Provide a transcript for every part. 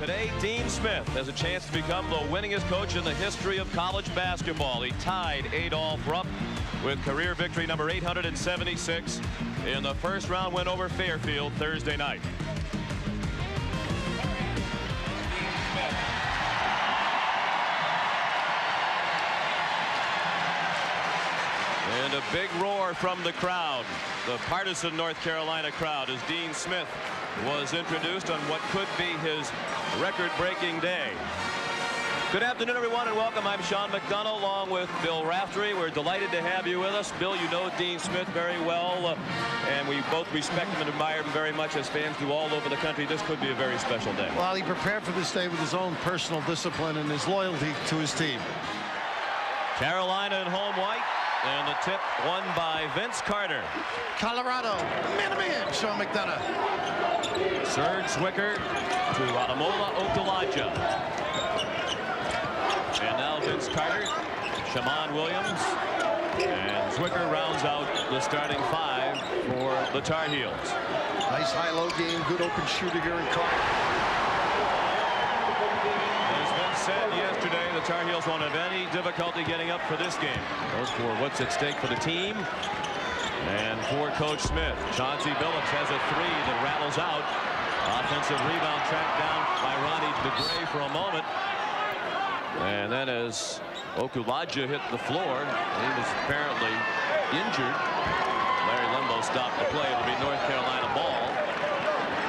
Today, Dean Smith has a chance to become the winningest coach in the history of college basketball. He tied Adolph Rupp with career victory number 876 in the first round win over Fairfield Thursday night. And a big roar from the crowd, the partisan North Carolina crowd, as Dean Smith was introduced on what could be his record-breaking day. Good afternoon, everyone, and welcome. I'm Sean McDonough along with Bill Raftery. We're delighted to have you with us. Bill, you know Dean Smith very well, and we both respect him and admire him very much, as fans do all over the country. This could be a very special day. Well, he prepared for this day with his own personal discipline and his loyalty to his team. Carolina in home white. And the tip won by Vince Carter. Colorado, man-to-man, Sean McDonough. Serge Zwicker to Ademola Okulaja. And now Vince Carter, Shammond Williams, and Zwicker rounds out the starting five for the Tar Heels. Nice high-low game, good open shooter here in Carter. Said yesterday, the Tar Heels won't have any difficulty getting up for this game. Those for what's at stake for the team and for Coach Smith. Chauncey Billups has a three that rattles out. Offensive rebound tracked down by Ronnie DeGray for a moment. And then as Okulaja hit the floor, he was apparently injured. Larry Lembo stopped the play. It'll be North Carolina ball.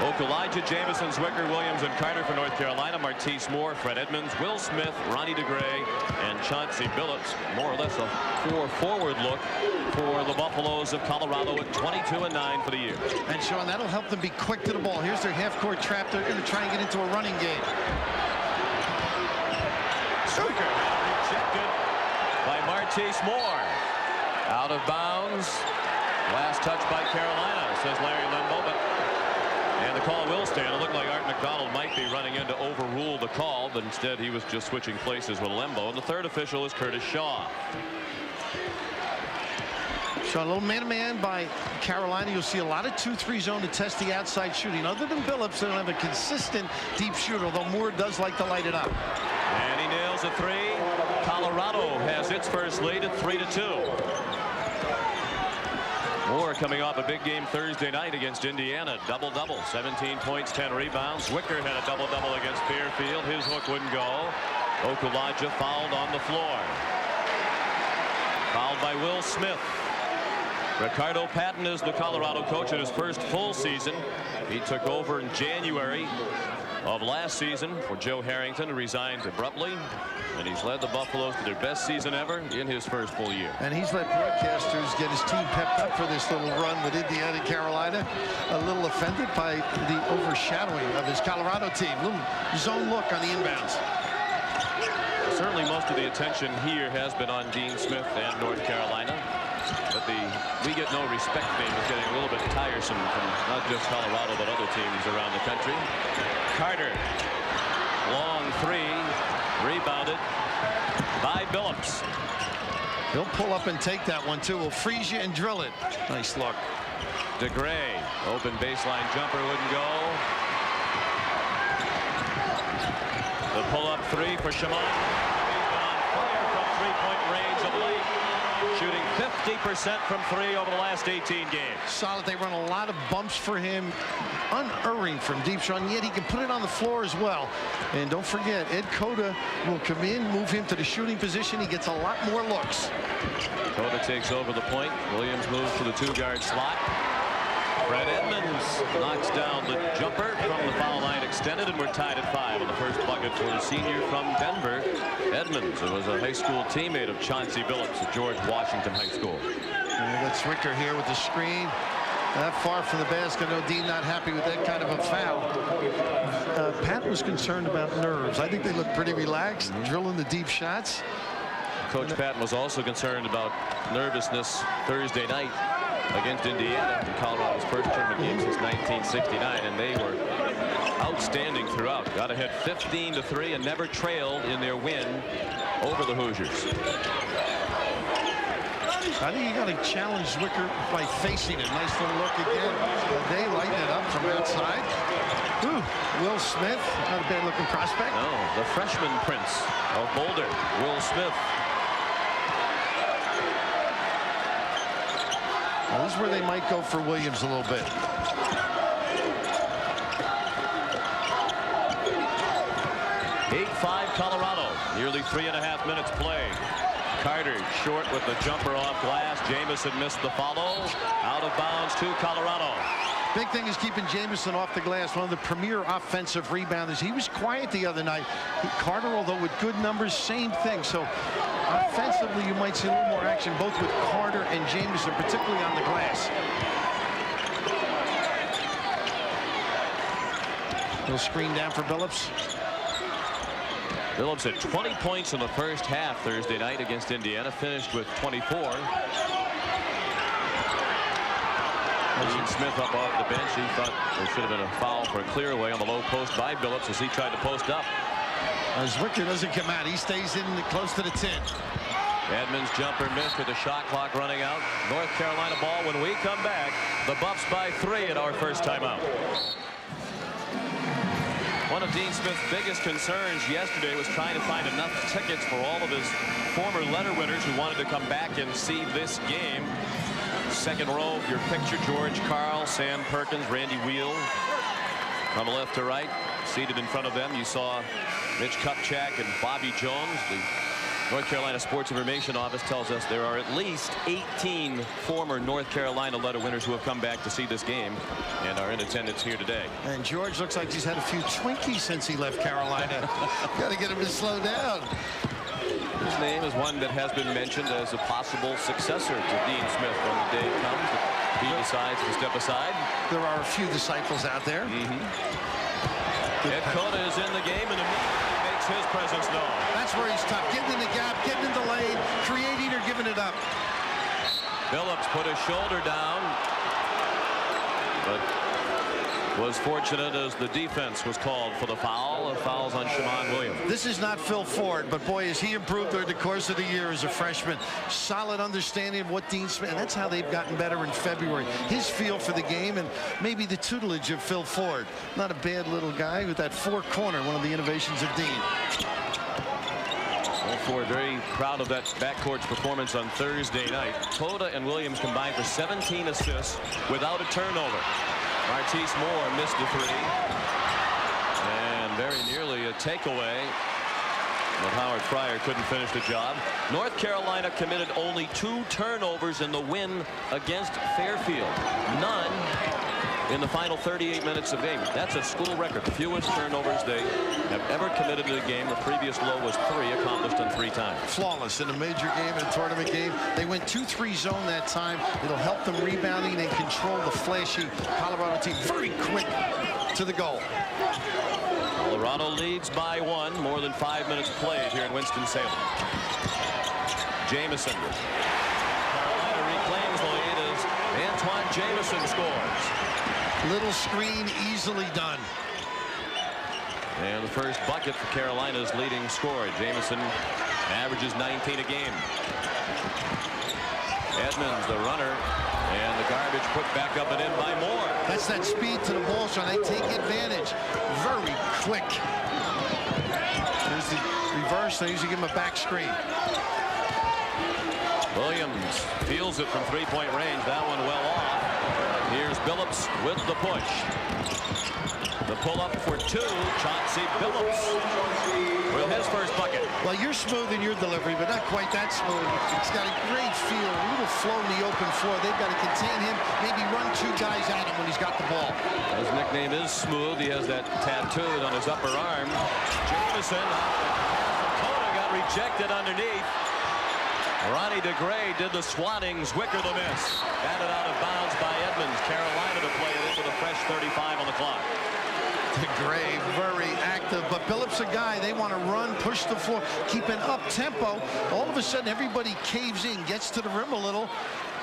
Okulaja, Jamison, Zwicker, Williams, and Carter for North Carolina. Martise Moore, Fred Edmonds, Will Smith, Ronnie DeGray, and Chauncey Billups. More or less a forward look for the Buffaloes of Colorado at 22-9 for the year. And Sean, that'll help them be quick to the ball. Here's their half-court trap. They're going to try and get into a running game. Zwicker rejected by Martise Moore. Out of bounds. Last touch by Carolina, says Larry Lembo, but and the call will stand. It looked like Art McDonald might be running in to overrule the call, but instead he was just switching places with Lembo. And the third official is Curtis Shaw. Sean, a little man-to-man by Carolina. You'll see a lot of 2-3 zone to test the outside shooting. Other than Billups, they don't have a consistent deep shooter, although Moore does like to light it up. And he nails a three. Colorado has its first lead at 3-2. Moore coming off a big game Thursday night against Indiana. Double-double, 17 points, 10 rebounds. Zwicker had a double-double against Fairfield. His hook wouldn't go. Okulaja fouled on the floor. Fouled by Will Smith. Ricardo Patton is the Colorado coach in his first full season. He took over in January of last season for Joe Harrington, who resigned abruptly. And he's led the Buffaloes to their best season ever in his first full year. And he's let broadcasters get his team pepped up for this little run with Indiana and Carolina. A little offended by the overshadowing of his Colorado team. Little zone look on the inbounds. Certainly most of the attention here has been on Dean Smith and North Carolina. But the "we get no respect" thing is getting a little bit tiresome from not just Colorado but other teams around the country. Carter, long three, rebounded by Billups. He'll pull up and take that one too. We'll freeze you and drill it. Nice look. DeGray, open baseline jumper, wouldn't go. The pull-up three for Shammond. On fire from three-point range of late. Shooting 50% from three over the last 18 games. Solid. They run a lot of bumps for him. Unerring from deep, Sean, yet he can put it on the floor as well. And don't forget, Ed Cota will come in, move him to the shooting position. He gets a lot more looks. Cota takes over the point. Williams moves to the two-guard slot. Fred Edmonds knocks down the jumper from the foul line extended, and we're tied at 5 on the first bucket for the senior from Denver. Edmonds, who was a high school teammate of Chauncey Billups at George Washington High School. And we got Zwicker here with the screen. That far from the basket. No, Dean not happy with that kind of a foul. Pat was concerned about nerves. I think they look pretty relaxed, drilling the deep shots. Coach Patton was also concerned about nervousness Thursday night against Indiana in Colorado's first tournament game since 1969, and they were outstanding throughout. Got ahead 15-3 and never trailed in their win over the Hoosiers. I think you got to challenge Zwicker by facing it. Nice little look again. They lighten it up from outside. Ooh, Will Smith, not a bad looking prospect. No, the freshman prince of Boulder, Will Smith. Well, this is where they might go for Williams a little bit. (8-5) Colorado. Nearly 3.5 minutes played. Carter short with the jumper off glass. Jamison missed the follow. Out of bounds to Colorado. Big thing is keeping Jamison off the glass. One of the premier offensive rebounders. He was quiet the other night. Carter, although with good numbers, same thing. So offensively, you might see a little more action both with Carter and Jamison, particularly on the glass. Little screen down for Billups. Billups had 20 points in the first half Thursday night against Indiana. Finished with 24. Smith up off the bench. He thought there should have been a foul for a clear away on the low post by Billups as he tried to post up. Zwicker doesn't come out. He stays in close to the 10. Edmonds jumper missed with the shot clock running out. North Carolina ball when we come back. The Buffs by 3 at our first timeout. One of Dean Smith's biggest concerns yesterday was trying to find enough tickets for all of his former letter winners who wanted to come back and see this game. Second row of your picture, George Karl, Sam Perkins, Randy Wheel. From left to right, seated in front of them, you saw Mitch Kupchak and Bobby Jones. The North Carolina Sports Information Office tells us there are at least 18 former North Carolina letter winners who have come back to see this game and are in attendance here today. And George looks like he's had a few Twinkies since he left Carolina. Got to get him to slow down. His name is one that has been mentioned as a possible successor to Dean Smith when the day comes that he decides to step aside. There are a few disciples out there. Ed Cota is in the game and immediately makes his presence known. That's where he's tough. Getting in the gap, getting in the lane, creating or giving it up. Billups put his shoulder down, but was fortunate as the defense was called for the foul. The foul's on Shammond Williams. This is not Phil Ford, but boy, has he improved over the course of the year as a freshman. Solid understanding of what Dean Smith, and that's how they've gotten better in February. His feel for the game and maybe the tutelage of Phil Ford. Not a bad little guy with that four corner, one of the innovations of Dean. Phil Ford very proud of that backcourt's performance on Thursday night. Cota and Williams combined for 17 assists without a turnover. Martise Moore missed the three. And very nearly a takeaway. But Howard Fryer couldn't finish the job. North Carolina committed only 2 turnovers in the win against Fairfield. None in the final 38 minutes of game. That's a school record. The fewest turnovers they have ever committed in a game. The previous low was 3, accomplished in 3 times. Flawless in a major game, in a tournament game. They went 2-3 zone that time. It'll help them rebounding and control the flashy Colorado team. Very quick to the goal. Colorado leads by 1. More than 5 minutes played here in Winston-Salem. Jamison. Carolina reclaims the lead as Antoine Jamison scores. Little screen, easily done. And the first bucket for Carolina's leading scorer. Jamison averages 19 a game. Edmonds, the runner, and the garbage put back up and in by Moore. That's that speed to the ball, so they take advantage. Very quick. There's the reverse. They usually give him a back screen. Williams feels it from three-point range. That one well off. Here's Billups with the push. The pull-up for 2. Chauncey Billups with his first bucket. Well, you're smooth in your delivery, but not quite that smooth. He's got a great feel, a little flow in the open floor. They've got to contain him, maybe run 2 guys at him when he's got the ball. His nickname is Smooth. He has that tattooed on his upper arm. Jamison, Cota got rejected underneath. Ronnie DeGray did the swatting. Zwicker the miss. Batted out of bounds by Edmonds. Carolina to play it in with a fresh 35 on the clock. DeGray very active, but Billups a guy they want to run, push the floor, keep an up tempo. All of a sudden everybody caves in, gets to the rim a little.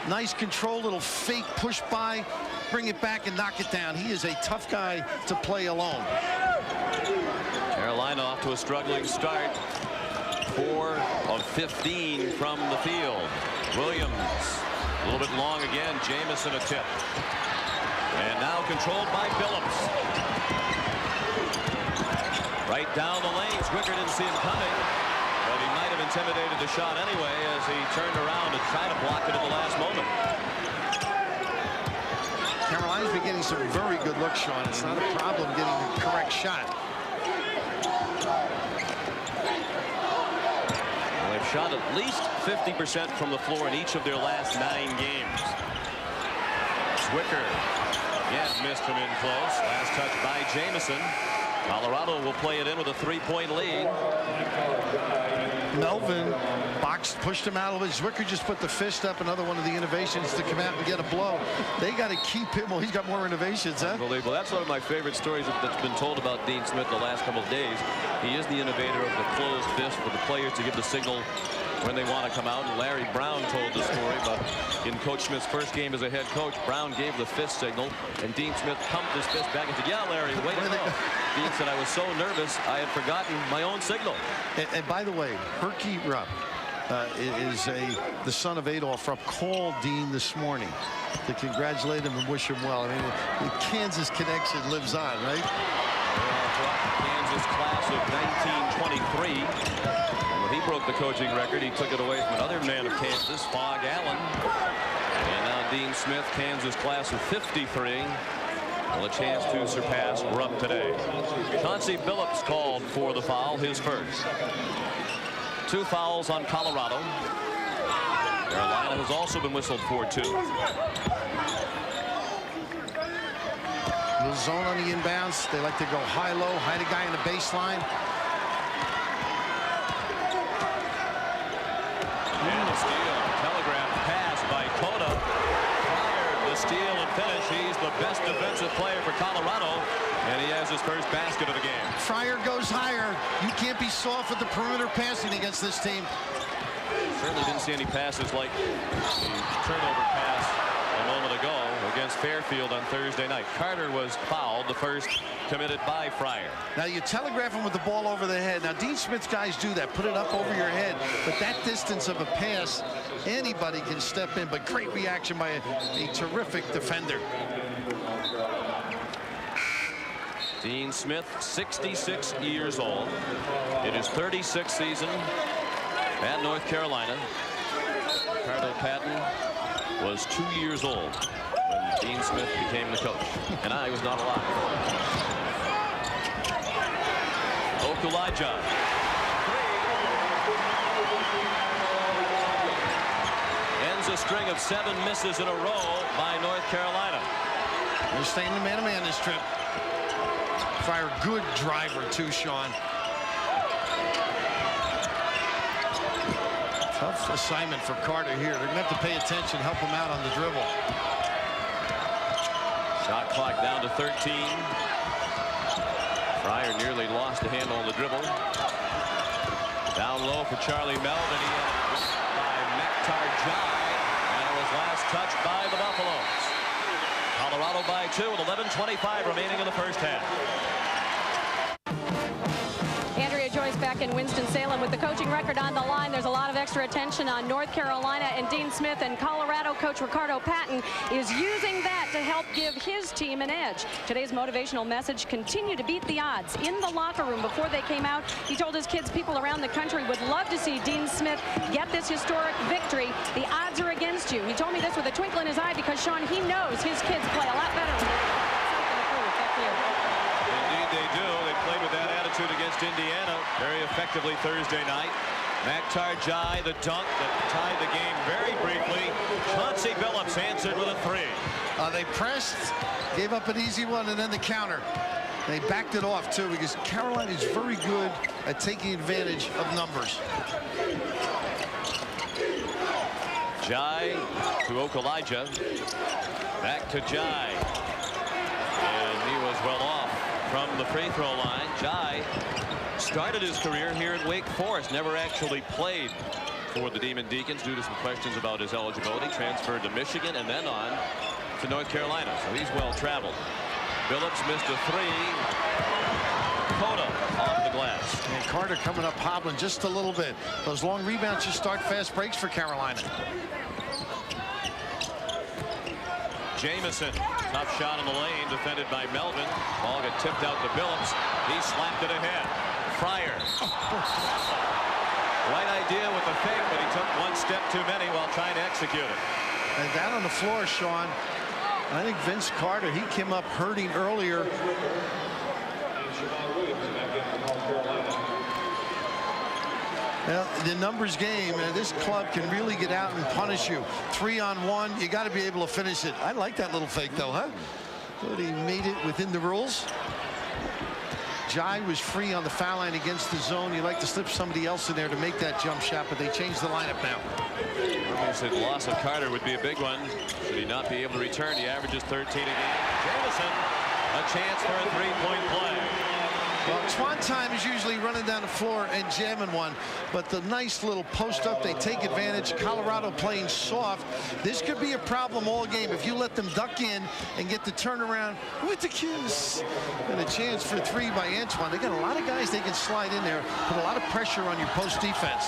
Nice control, little fake push by, bring it back and knock it down. He is a tough guy to play alone. Carolina off to a struggling start. 4 of 15 from the field. Williams a little bit long again. Jamison a tip. And now controlled by Billups. Right down the lane. Zwicker didn't see him coming, but he might have intimidated the shot anyway as he turned around and tried to block it at the last moment. Carolina's been getting some very good looks, Sean. It's not a problem getting the correct shot. Well, they've shot at least 50% from the floor in each of their last 9 games. Zwicker again missed from in close. Last touch by Jamison. Colorado will play it in with a 3-point lead. Melvin pushed him out a little bit. Zwicker just put the fist up. Another one of the innovations to come out and get a blow. They got to keep him. Well, he's got more innovations, huh? Unbelievable. That's one of my favorite stories that's been told about Dean Smith the last couple of days. He is the innovator of the closed fist for the players to give the signal when they want to come out. And Larry Brown told the story, but in Coach Smith's first game as a head coach, Brown gave the fist signal, and Dean Smith pumped his fist back and said, "Yeah, Larry, way to go." Dean said, "I was so nervous, I had forgotten my own signal." And by the way, Herky Rupp is the son of Adolph Rupp, called Dean this morning to congratulate him and wish him well. I mean, the Kansas connection lives on, right? Kansas class of 1923. When he broke the coaching record, he took it away from another man of Kansas, Fog Allen. And now Dean Smith, Kansas class of 53. Well, a chance to surpass Rupp today. Chauncey Billups called for the foul, his first. 2 fouls on Colorado. Carolina has also been whistled for 2. Little zone on the inbounds. They like to go high-low, hide a guy in the baseline. And a steal. Telegraph pass by Cota. Prior the steal and finish. He's the best defensive player for Colorado, and he has his first basket of the game. Fryer goes higher. You can't be soft with the perimeter passing against this team. Certainly didn't see any passes like the turnover pass a moment ago against Fairfield on Thursday night. Carter was fouled, the first committed by Fryer. Now you telegraph him with the ball over the head. Now Dean Smith's guys do that, put it up over your head, but that distance of a pass, anybody can step in. But great reaction by a terrific defender. Dean Smith, 66 years old. It is 36th season at North Carolina. Ricardo Patton was 2 years old when Dean Smith became the coach, and I was not alive. Okulaja. Ends a string of 7 misses in a row by North Carolina. They're staying the man-to-man this trip. Fryer, good driver too, Sean. Tough assignment for Carter here. They're going to have to pay attention, help him out on the dribble. Shot clock down to 13. Fryer nearly lost the handle on the dribble. Down low for Charlie Melvin. He had it by Maktar Jai, and it was last touched by the Buffaloes. Colorado by 2 with 11:25 remaining in the first half. Back in Winston-Salem with the coaching record on the line. There's a lot of extra attention on North Carolina and Dean Smith, and Colorado coach Ricardo Patton is using that to help give his team an edge. Today's motivational message: continue to beat the odds. In the locker room before they came out, he told his kids people around the country would love to see Dean Smith get this historic victory. The odds are against you. He told me this with a twinkle in his eye because, Sean, he knows his kids play a lot better. Indeed they do. They played with that attitude against Indiana very effectively Thursday night. Maktar Jai, the dunk that tied the game very briefly. Chauncey Billups answered with a 3. They pressed, gave up an easy one, and then the counter. They backed it off too, because Carolina is very good at taking advantage of numbers. Jai to Okulaja. Back to Jai. And he was well off from the free throw line. Jai started his career here at Wake Forest, never actually played for the Demon Deacons due to some questions about his eligibility. Transferred to Michigan and then on to North Carolina, so he's well traveled. Billups missed a 3. Cota off the glass. And Carter coming up hobbling just a little bit. Those long rebounds just start fast breaks for Carolina. Jamison. Tough shot in the lane, defended by Melvin. Ball got tipped out to Billups. He slapped it ahead. Fryer. Right idea with the fake, but he took one step too many while trying to execute it. And down on the floor, Sean, I think Vince Carter, he came up hurting earlier. Well, the numbers game, this club can really get out and punish you. 3-on-1, you got to be able to finish it. I like that little fake, though, huh? But he made it within the rules. Jai was free on the foul line against the zone. You like to slip somebody else in there to make that jump shot, but they changed the lineup now. I said the loss of Carter would be a big one. Should he not be able to return? He averages 13 a game. Jamison, a chance for a three-point play. Well, Swan time is usually running down the floor and jamming one, but the nice little post up, they take advantage. Colorado playing soft. This could be a problem all game if you let them duck in and get the turnaround with the kiss. And a chance for three by Antoine. They got a lot of guys they can slide in there, put a lot of pressure on your post defense.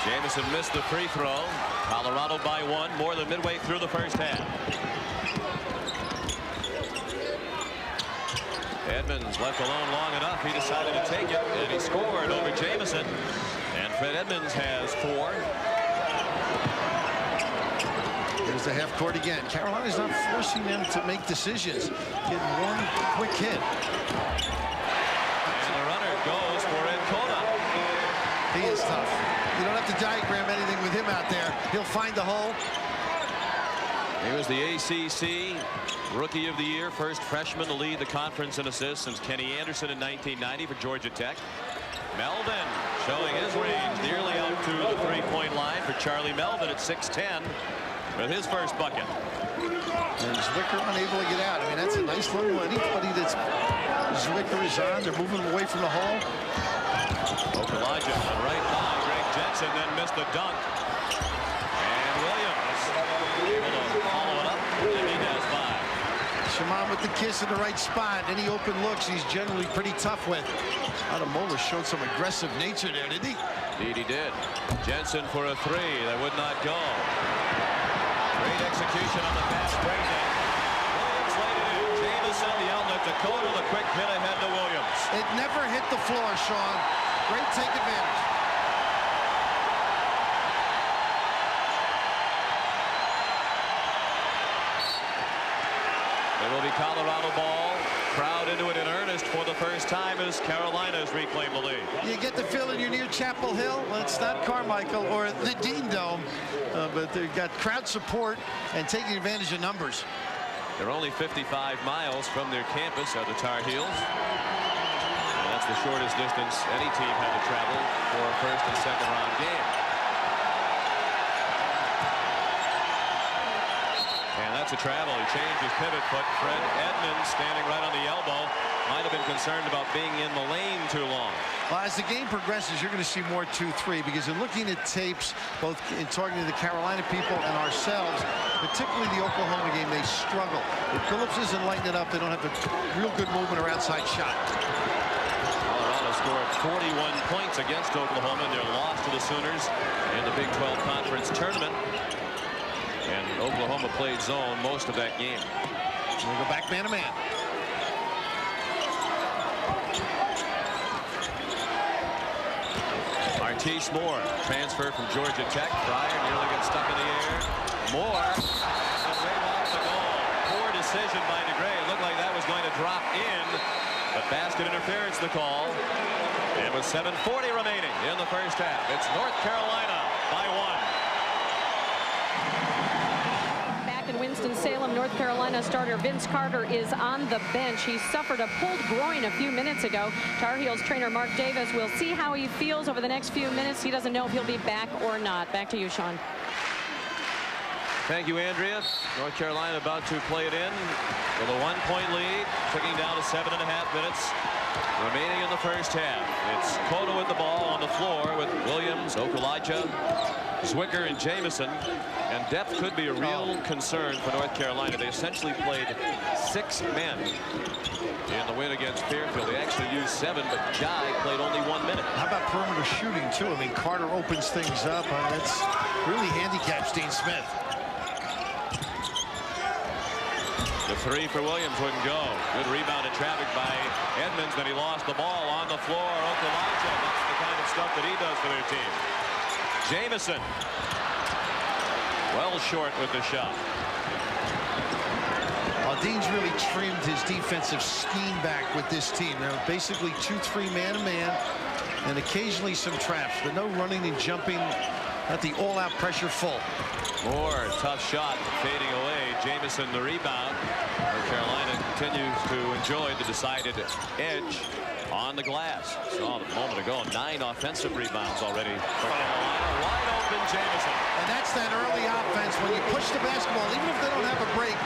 Jamison missed the free throw. Colorado by one, more than midway through the first half. Edmonds left alone long enough. He decided to take it, and he scored over Jamison. And Fred Edmonds has 4. There's the half court again. Carolina's not forcing them to make decisions. Getting one quick hit. And the runner goes for Ancona. He is tough. You don't have to diagram anything with him out there. He'll find the hole. He was the ACC Rookie of the Year, first freshman to lead the conference in assists since Kenny Anderson in 1990 for Georgia Tech. Melvin showing his range nearly out to the three-point line for Charlie Melvin at 6'10" with his first bucket. And Zwicker unable to get out. I mean, that's a nice little. Anybody that's Zwicker is on, they're moving him away from the hole. Elijah right by Greg Jensen, then missed the dunk. And Williams able to follow it up, and he has 5. Shaman with the kiss in the right spot. Any open looks he's generally pretty tough with. Ademola showed some aggressive nature there, didn't he? Indeed he did. Jensen for a 3 that would not go. Great execution on the fast break. Williams laid it in. Jamison, the outlet to Dakota, the quick hit ahead to Williams. It never hit the floor, Sean. Great take advantage. It will be Colorado ball. Crowd into it in earnest for the first time as Carolina's reclaimed the lead. You get the feeling you're near Chapel Hill. Well, it's not Carmichael or the Dean Dome, but they've got crowd support and taking advantage of numbers. They're only 55 miles from their campus are the Tar Heels. And that's the shortest distance any team had to travel for a first and second round game. And that's a travel. He changed his pivot foot. Fred Edmonds standing right on the elbow. Might have been concerned about being in the lane too long. Well, as the game progresses, you're going to see more 2-3 because in looking at tapes, both in talking to the Carolina people and ourselves, particularly the Oklahoma game, they struggle. If Phillips isn't lighting it up, they don't have the real good movement or outside shot. Colorado scored 41 points against Oklahoma in their loss to the Sooners in the Big 12 Conference Tournament. And Oklahoma played zone most of that game. We go back man-to-man. Artis Moore, transfer from Georgia Tech. Fryer nearly gets stuck in the air. Moore, and right off the goal. Poor decision by DeGray. It looked like that was going to drop in, but basket interference the call. And with 7:40 remaining in the first half, it's North Carolina by 1. Back in Winston-Salem, North Carolina starter Vince Carter is on the bench. He suffered a pulled groin a few minutes ago. Tar Heels trainer Mark Davis will see how he feels over the next few minutes. He doesn't know if he'll be back or not. Back to you, Sean. Thank you, Andrea. North Carolina about to play it in with a 1-point lead, ticking down to 7.5 minutes remaining in the first half. It's Cotto with the ball on the floor with Williams, Okulaja, Zwicker, and Jamison. And depth could be a real concern for North Carolina. They essentially played 6 men in the win against Fairfield. They actually used 7, but Jai played only 1 minute. How about perimeter shooting, too? I mean, Carter opens things up. That's really handicaps Dean Smith. The three for Williams wouldn't go. Good rebound in traffic by Edmonds. Then he lost the ball on the floor. Okulaja, that's the kind of stuff that he does for their team. Jamison. Well short with the shot. Dean's really trimmed his defensive scheme back with this team. Now, basically 2-3 man-to-man and occasionally some traps, but no running and jumping. Not the all-out pressure full. More tough shot fading away. Jamison the rebound. North Carolina continues to enjoy the decided edge on the glass. Saw it a moment ago. 9 offensive rebounds already for Carolina. Wide open Jamison. And that's that early offense. When you push the basketball, even if they don't have a break,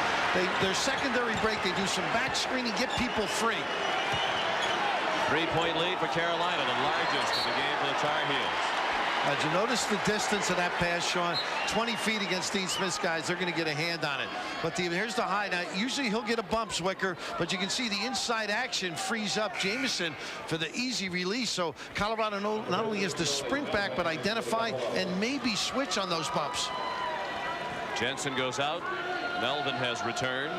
their secondary break, they do some back screen and get people free. 3-point lead for Carolina, the largest in the game for the Tar Heels. Did you notice the distance of that pass, Sean? 20 feet against Dean Smith's guys. They're going to get a hand on it. But here's the high. Now, usually he'll get a bump, Zwicker, but you can see the inside action frees up Jamison for the easy release. So Colorado not only has to sprint back, but identify and maybe switch on those bumps. Jensen goes out. Melvin has returned.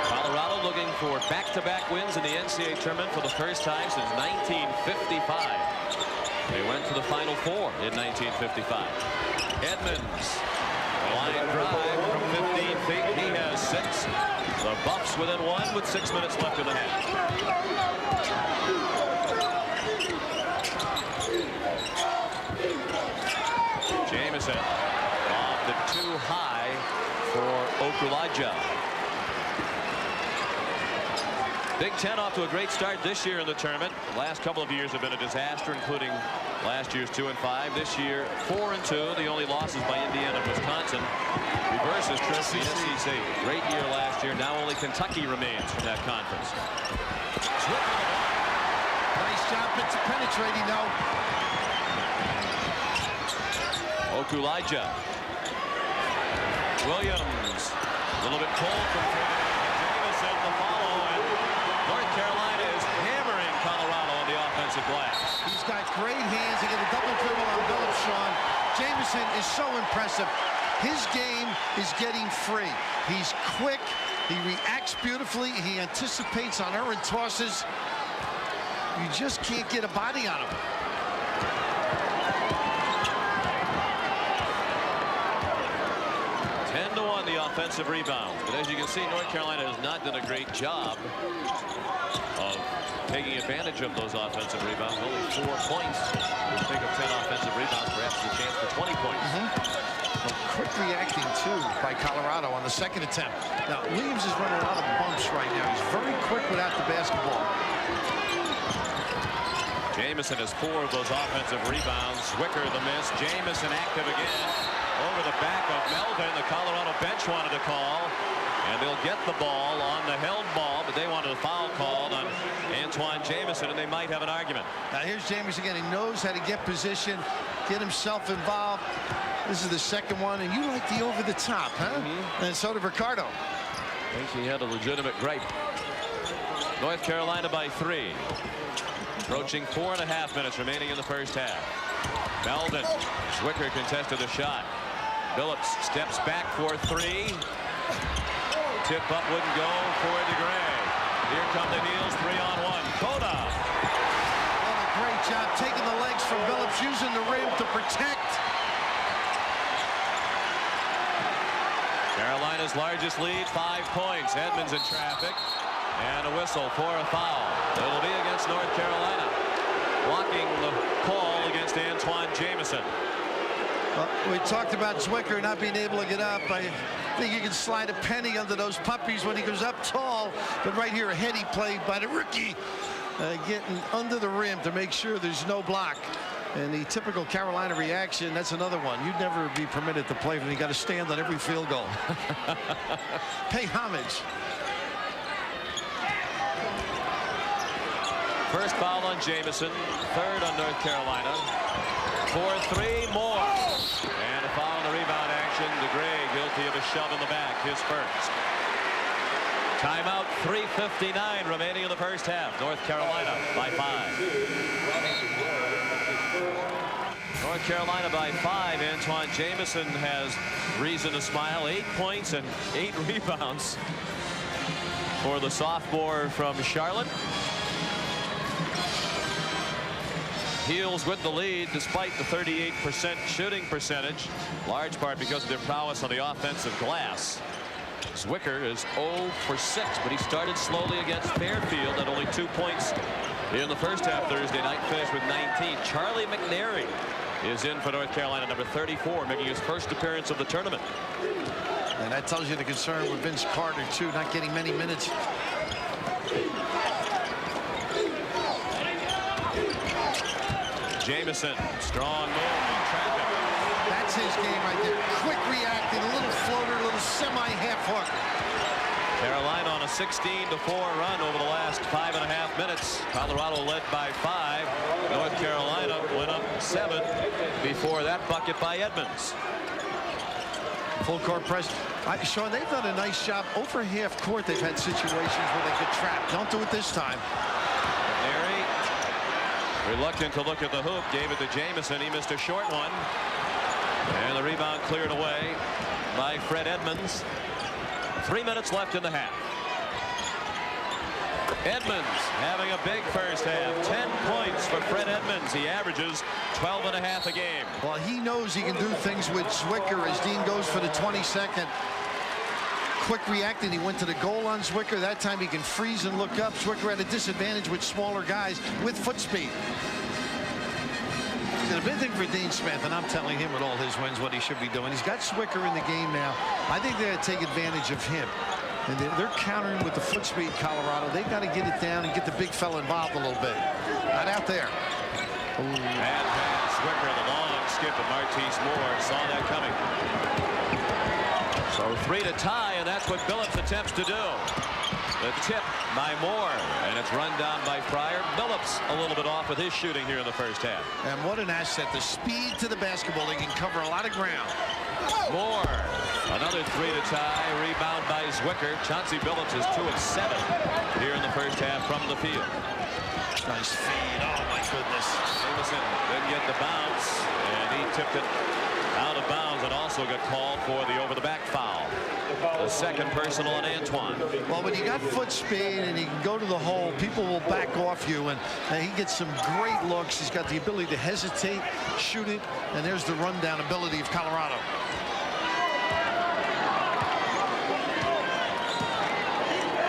Colorado looking for back-to-back wins in the NCAA tournament for the first time since 1955. They went to the Final Four in 1955. Edmonds, a line drive from 15 feet. He has 6. The Buffs within 1 with 6 minutes left in the half. Jamison off the too high for Okulaja. Big Ten off to a great start this year in the tournament. The last couple of years have been a disaster, including last year's 2-5. This year 4-2. The only losses by Indiana and Wisconsin. Reverses trip to the SEC. Great year last year. Now only Kentucky remains from that conference. Nice job penetrating though. Okulaja. Williams. A little bit cold from Jamison. The follow, and North Carolina is hammering Colorado on the offensive glass. He's got great hands. He got a double dribble on Phillips, Sean. Jamison is so impressive. His game is getting free. He's quick. He reacts beautifully. He anticipates on errant tosses. You just can't get a body on him. The offensive rebounds, but as you can see, North Carolina has not done a great job of taking advantage of those offensive rebounds. Only 4 points. You think of 10 offensive rebounds, perhaps a chance for 20 points. Quick reacting too by Colorado on the second attempt. Now Williams is running a lot of bumps right now. He's very quick without the basketball. Jamison has 4 of those offensive rebounds. Zwicker the miss. Jamison active again. Over the back of Melvin. The Colorado bench wanted a call, and they'll get the ball on the held ball, but they wanted a foul called on Antoine Jamison, and they might have an argument. Now here's Jamison again. He knows how to get position, get himself involved. This is the second one, and you like the over the top, huh? And so did Ricardo. I think he had a legitimate gripe. North Carolina by 3. Approaching 4.5 minutes remaining in the first half. Melvin. Zwicker contested the shot. Phillips steps back for 3. Tip up wouldn't go for DeGray. Here come the Heels, 3-on-1. Coda. Oh, a great job taking the legs from Phillips, using the rim to protect. Carolina's largest lead, 5 points. Edmonds in traffic. And a whistle for a foul. It will be against North Carolina. Blocking the call against Antoine Jamison. We talked about Zwicker not being able to get up. I think you can slide a penny under those puppies when he goes up tall. But right here, a heady play by the rookie. Getting under the rim to make sure there's no block. And the typical Carolina reaction, that's another one. You'd never be permitted to play when you got to stand on every field goal. Pay homage. First foul on Jamison, 3rd on North Carolina. 4-3 more. And a foul on the rebound action. DeGray guilty of a shove in the back, his first. Timeout, 3:59 remaining in the first half. North Carolina by 5. North North Carolina by 5. Antoine Jamison has reason to smile. 8 points and 8 rebounds for the sophomore from Charlotte. Heels with the lead despite the 38% shooting percentage, large part because of their prowess on the offensive glass. Zwicker is 0 for 6, but he started slowly against Fairfield at only 2 points in the first half Thursday night, finished with 19. Charlie McNary is in for North Carolina, number 34, making his first appearance of the tournament. And that tells you the concern with Vince Carter, too, not getting many minutes. Jamison, strong move in traffic. That's his game right there. Quick reacting, a little floater, a little semi-half hook. Carolina on a 16-4 run over the last 5.5 minutes. Colorado led by 5. North Carolina went up 7 before that bucket by Edmonds. Full court press. Sean, they've done a nice job. Over half court, they've had situations where they could trap. Don't do it this time. Mary, reluctant to look at the hoop, gave it to Jamison. He missed a short one. And the rebound cleared away by Fred Edmonds. 3 minutes left in the half. Edmonds having a big first half. 10 points for Fred Edmonds. He averages 12.5 a game. Well, he knows he can do things with Zwicker as Dean goes for the 22nd. Quick reacting. He went to the goal on Zwicker. That time he can freeze and look up. Zwicker at a disadvantage with smaller guys with foot speed. The big thing for Dean Smith, and I'm telling him with all his wins what he should be doing. He's got Zwicker in the game now. I think they're going to take advantage of him. And they're countering with the foot speed, Colorado. They got to get it down and get the big fella involved a little bit. Not out there. Bad pass. Zwicker, the long skip, and Martise Moore saw that coming. So 3 to tie, and that's what Billups attempts to do. The tip by Moore, and it's run down by Fryer. Billups a little bit off with his shooting here in the first half. And what an asset. The speed to the basketball. They can cover a lot of ground. Moore, another 3 to tie. Rebound by Zwicker. Chauncey Billups is 2 of 7 here in the first half from the field. Nice feed. Oh, my goodness. Jamison didn't get the bounce, and he tipped it out of bounds and also got called for the over-the-back foul. The second personal on Antoine. Well, when you got foot speed and he can go to the hole, people will back off you, and he gets some great looks. He's got the ability to hesitate, shoot it, and there's the rundown ability of Colorado.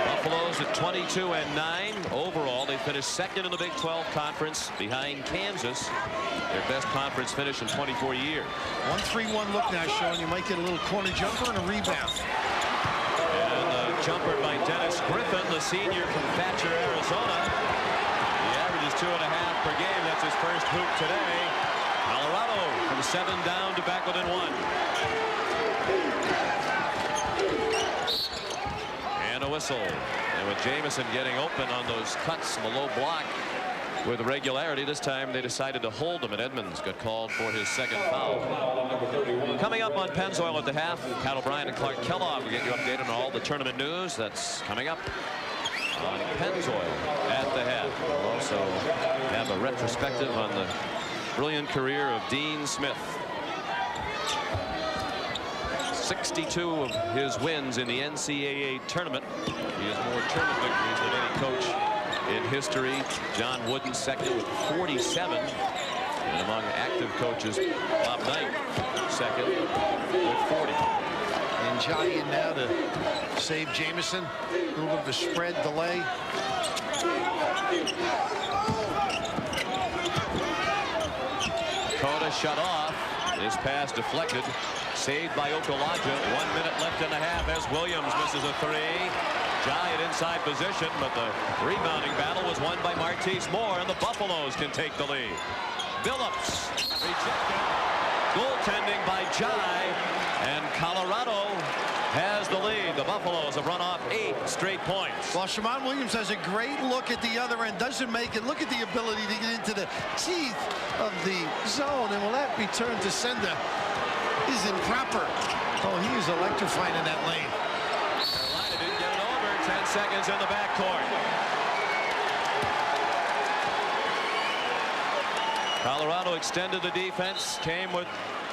Buffalo's at 22-9 overall. They finished second in the Big 12 Conference behind Kansas. Their best conference finish in 24 years. 1-3-1 look now, Sean. You might get a little corner jumper and a rebound. And a jumper by Dennis Griffin, the senior from Thatcher, Arizona. He averages 2.5 per game. That's his first hoop today. Colorado from 7 down to back within 1. And a whistle. And with Jamison getting open on those cuts in the low block with regularity, this time they decided to hold him, and Edmonds got called for his second foul. Coming up on Pennzoil at the half, Pat O'Brien and Clark Kellogg will get you updated on all the tournament news. That's coming up on Pennzoil at the half. We'll also have a retrospective on the brilliant career of Dean Smith. 62 of his wins in the NCAA tournament. He has more tournament victories than any coach in history. John Wooden second with 47. And among active coaches, Bob Knight second with 40. And Johnny in now to save Jamison. A little bit of a spread delay. Cota shut off. His pass deflected. Saved by Okulaja. 1 minute left in the half as Williams misses a 3. Jai at inside position, but the rebounding battle was won by Martise Moore, and the Buffaloes can take the lead. Billups rejected. Goaltending by Jai, and Colorado has the lead. The Buffaloes have run off 8 straight points. Well, Shammond Williams has a great look at the other end. Doesn't make it. Look at the ability to get into the teeth of the zone, and will that be turned to sender? Is improper. Oh, he is electrifying in that lane. 10 seconds in the backcourt. Colorado extended the defense, came with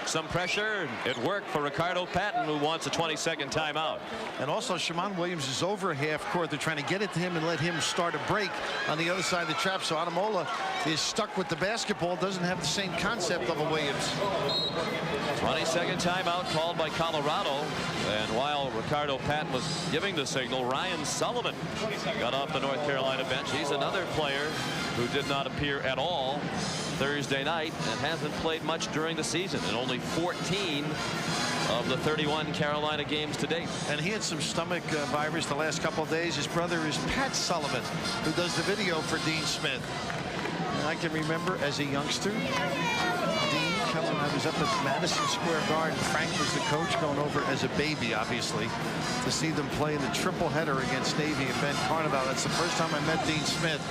some pressure. It worked for Ricardo Patton, who wants a 20-second timeout. And also, Shammond Williams is over half court. They're trying to get it to him and let him start a break on the other side of the trap. So Adamola is stuck with the basketball, doesn't have the same concept of a Williams. 20-second timeout called by Colorado. And while Ricardo Patton was giving the signal, Ryan Sullivan got off the North Carolina bench. He's another player who did not appear at all Thursday night and hasn't played much during the season in only 14 of the 31 Carolina games to date. And he had some stomach virus the last couple of days. His brother is Pat Sullivan, who does the video for Dean Smith. And I can remember as a youngster, Dean coming, I was up at Madison Square Garden. Frank was the coach, going over as a baby, obviously, to see them play in the triple header against Navy and Ben Carnival. That's the first time I met Dean Smith.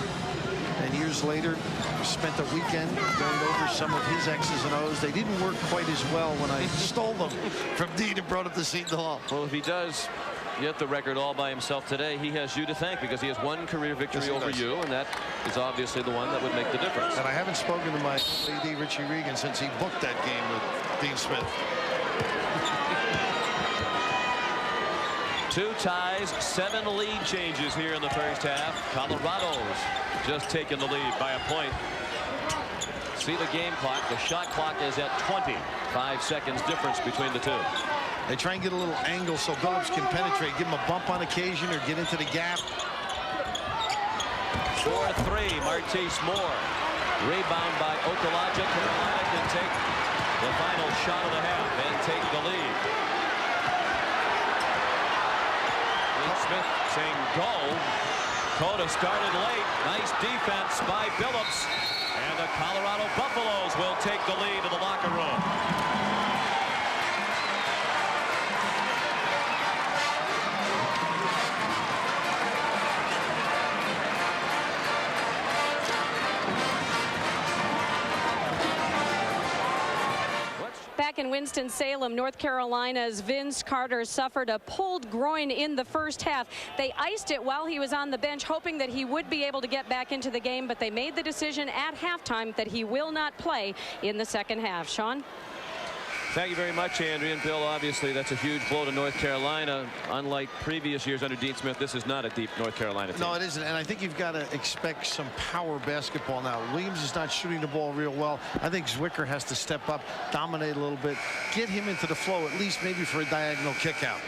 And years later, spent a weekend going over some of his X's and O's. They didn't work quite as well when I stole them from Dean and brought up the Seton Hall. Well, if he does get the record all by himself today, he has you to thank, because he has one career victory over you, and that is obviously the one that would make the difference. And I haven't spoken to my AD, Richie Regan, since he booked that game with Dean Smith. 2 ties, 7 lead changes here in the first half. Colorado's just taken the lead by a point. See the game clock. The shot clock is at 20. 5 seconds difference between the two. They try and get a little angle so Billups can penetrate, give him a bump on occasion or get into the gap. 4-3, Martise Moore. Rebound by Okalaja. Carolina can take the final shot of the half and take the lead. Smith saying go. Cota started late. Nice defense by Billups. And the Colorado Buffaloes will take the lead to the locker room. Back in Winston-Salem, North Carolina's Vince Carter suffered a pulled groin in the first half. They iced it while he was on the bench, hoping that he would be able to get back into the game, but they made the decision at halftime that he will not play in the second half. Sean? Thank you very much, Andrea and Bill. Obviously, that's a huge blow to North Carolina. Unlike previous years under Dean Smith, this is not a deep North Carolina team. No, it isn't. And I think you've got to expect some power basketball now. Williams is not shooting the ball real well. I think Zwicker has to step up, dominate a little bit, get him into the flow, at least maybe for a diagonal kick out.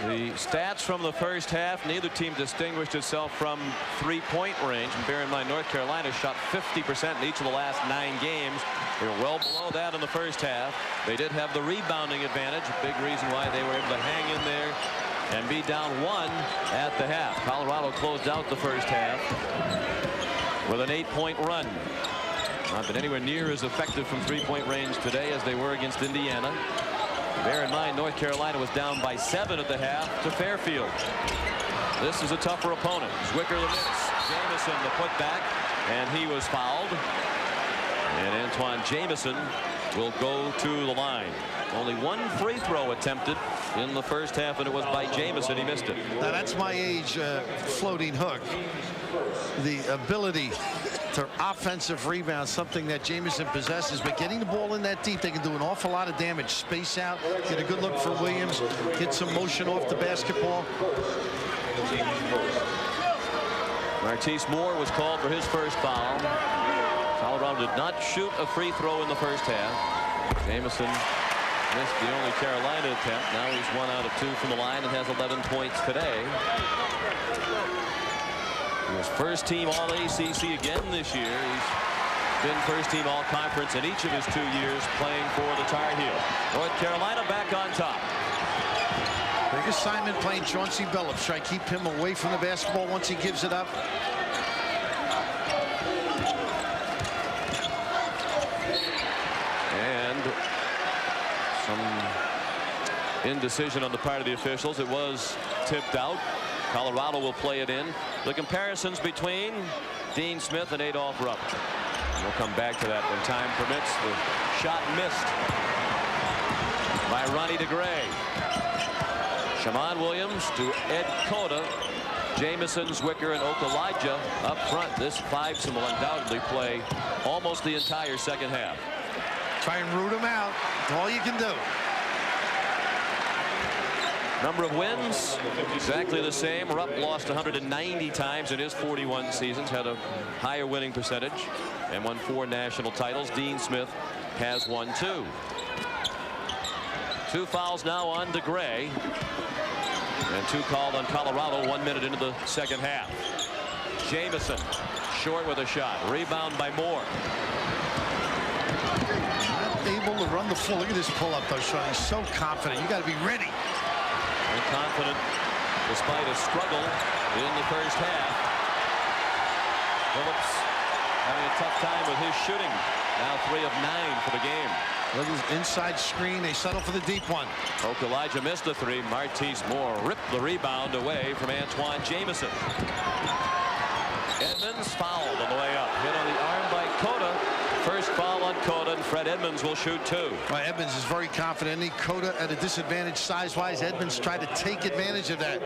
The stats from the first half, neither team distinguished itself from three-point range. And bear in mind, North Carolina shot 50% in each of the last 9 games. They were well below that in the first half. They did have the rebounding advantage, a big reason why they were able to hang in there and be down 1 at the half. Colorado closed out the first half with an 8-point run. Not been anywhere near as effective from three-point range today as they were against Indiana. Bear in mind, North Carolina was down by 7 at the half to Fairfield. This is a tougher opponent. Zwicker the miss. Jamison the putback, and he was fouled. And Antoine Jamison will go to the line. Only 1 free throw attempted in the first half, and it was by Jamison. He missed it. Now that's my age floating hook. The ability to offensive rebound, something that Jamison possesses, but getting the ball in that deep, they can do an awful lot of damage. Space out, get a good look for Williams, get some motion off the basketball. Martise Moore was called for his first foul. Colorado did not shoot a free throw in the first half. Jamison missed the only Carolina attempt. Now he's 1 out of 2 from the line and has 11 points today. He was first team All-ACC again this year. He's been first team All-Conference in each of his 2 years playing for the Tar Heels. North Carolina back on top. Big assignment playing Chauncey Billups. Try to keep him away from the basketball once he gives it up. And some indecision on the part of the officials. It was tipped out. Colorado will play it in. The comparisons between Dean Smith and Adolph Rupp. We'll come back to that when time permits. The shot missed by Ronnie DeGray. Shammond Williams to Ed Cota. Jamison, Zwicker, and Okulaja up front. This fivesome will undoubtedly play almost the entire second half. Try and root them out. All you can do. Number of wins, exactly the same. Rupp lost 190 times in his 41 seasons, had a higher winning percentage, and won 4 national titles. Dean Smith has won 2. 2 fouls now on DeGray, and 2 called on Colorado 1 minute into the second half. Jamison short with a shot. Rebound by Moore. Not able to run the full. Look at this pull-up, though, Sean. He's so confident. You got to be ready. And confident despite a struggle in the first half. Phillips having a tough time with his shooting. Now 3 of 9 for the game. Look at his inside screen. They settle for the deep one. Okulaja missed the 3. Martise Moore ripped the rebound away from Antoine Jamison. Edmonds fouled on the way up. Hit on the arm by Cota. First foul on Cota, and Fred Edmonds will shoot 2. Well, Edmonds is very confident. Cota at a disadvantage size-wise. Edmonds tried to take advantage of that.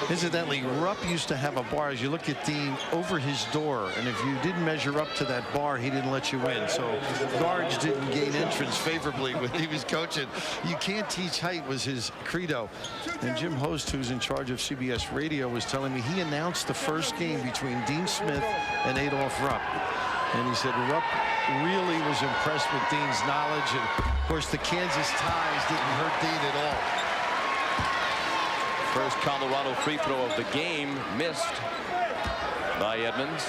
Incidentally, Rupp used to have a bar, as you look at Dean, over his door, and if you didn't measure up to that bar, he didn't let you in. So guards didn't gain entrance favorably when he was coaching. You can't teach height was his credo. And Jim Host, who's in charge of CBS Radio, was telling me he announced the first game between Dean Smith and Adolph Rupp. And he said Rupp really was impressed with Dean's knowledge. And, of course, the Kansas ties didn't hurt Dean at all. First Colorado free throw of the game missed by Edmonds.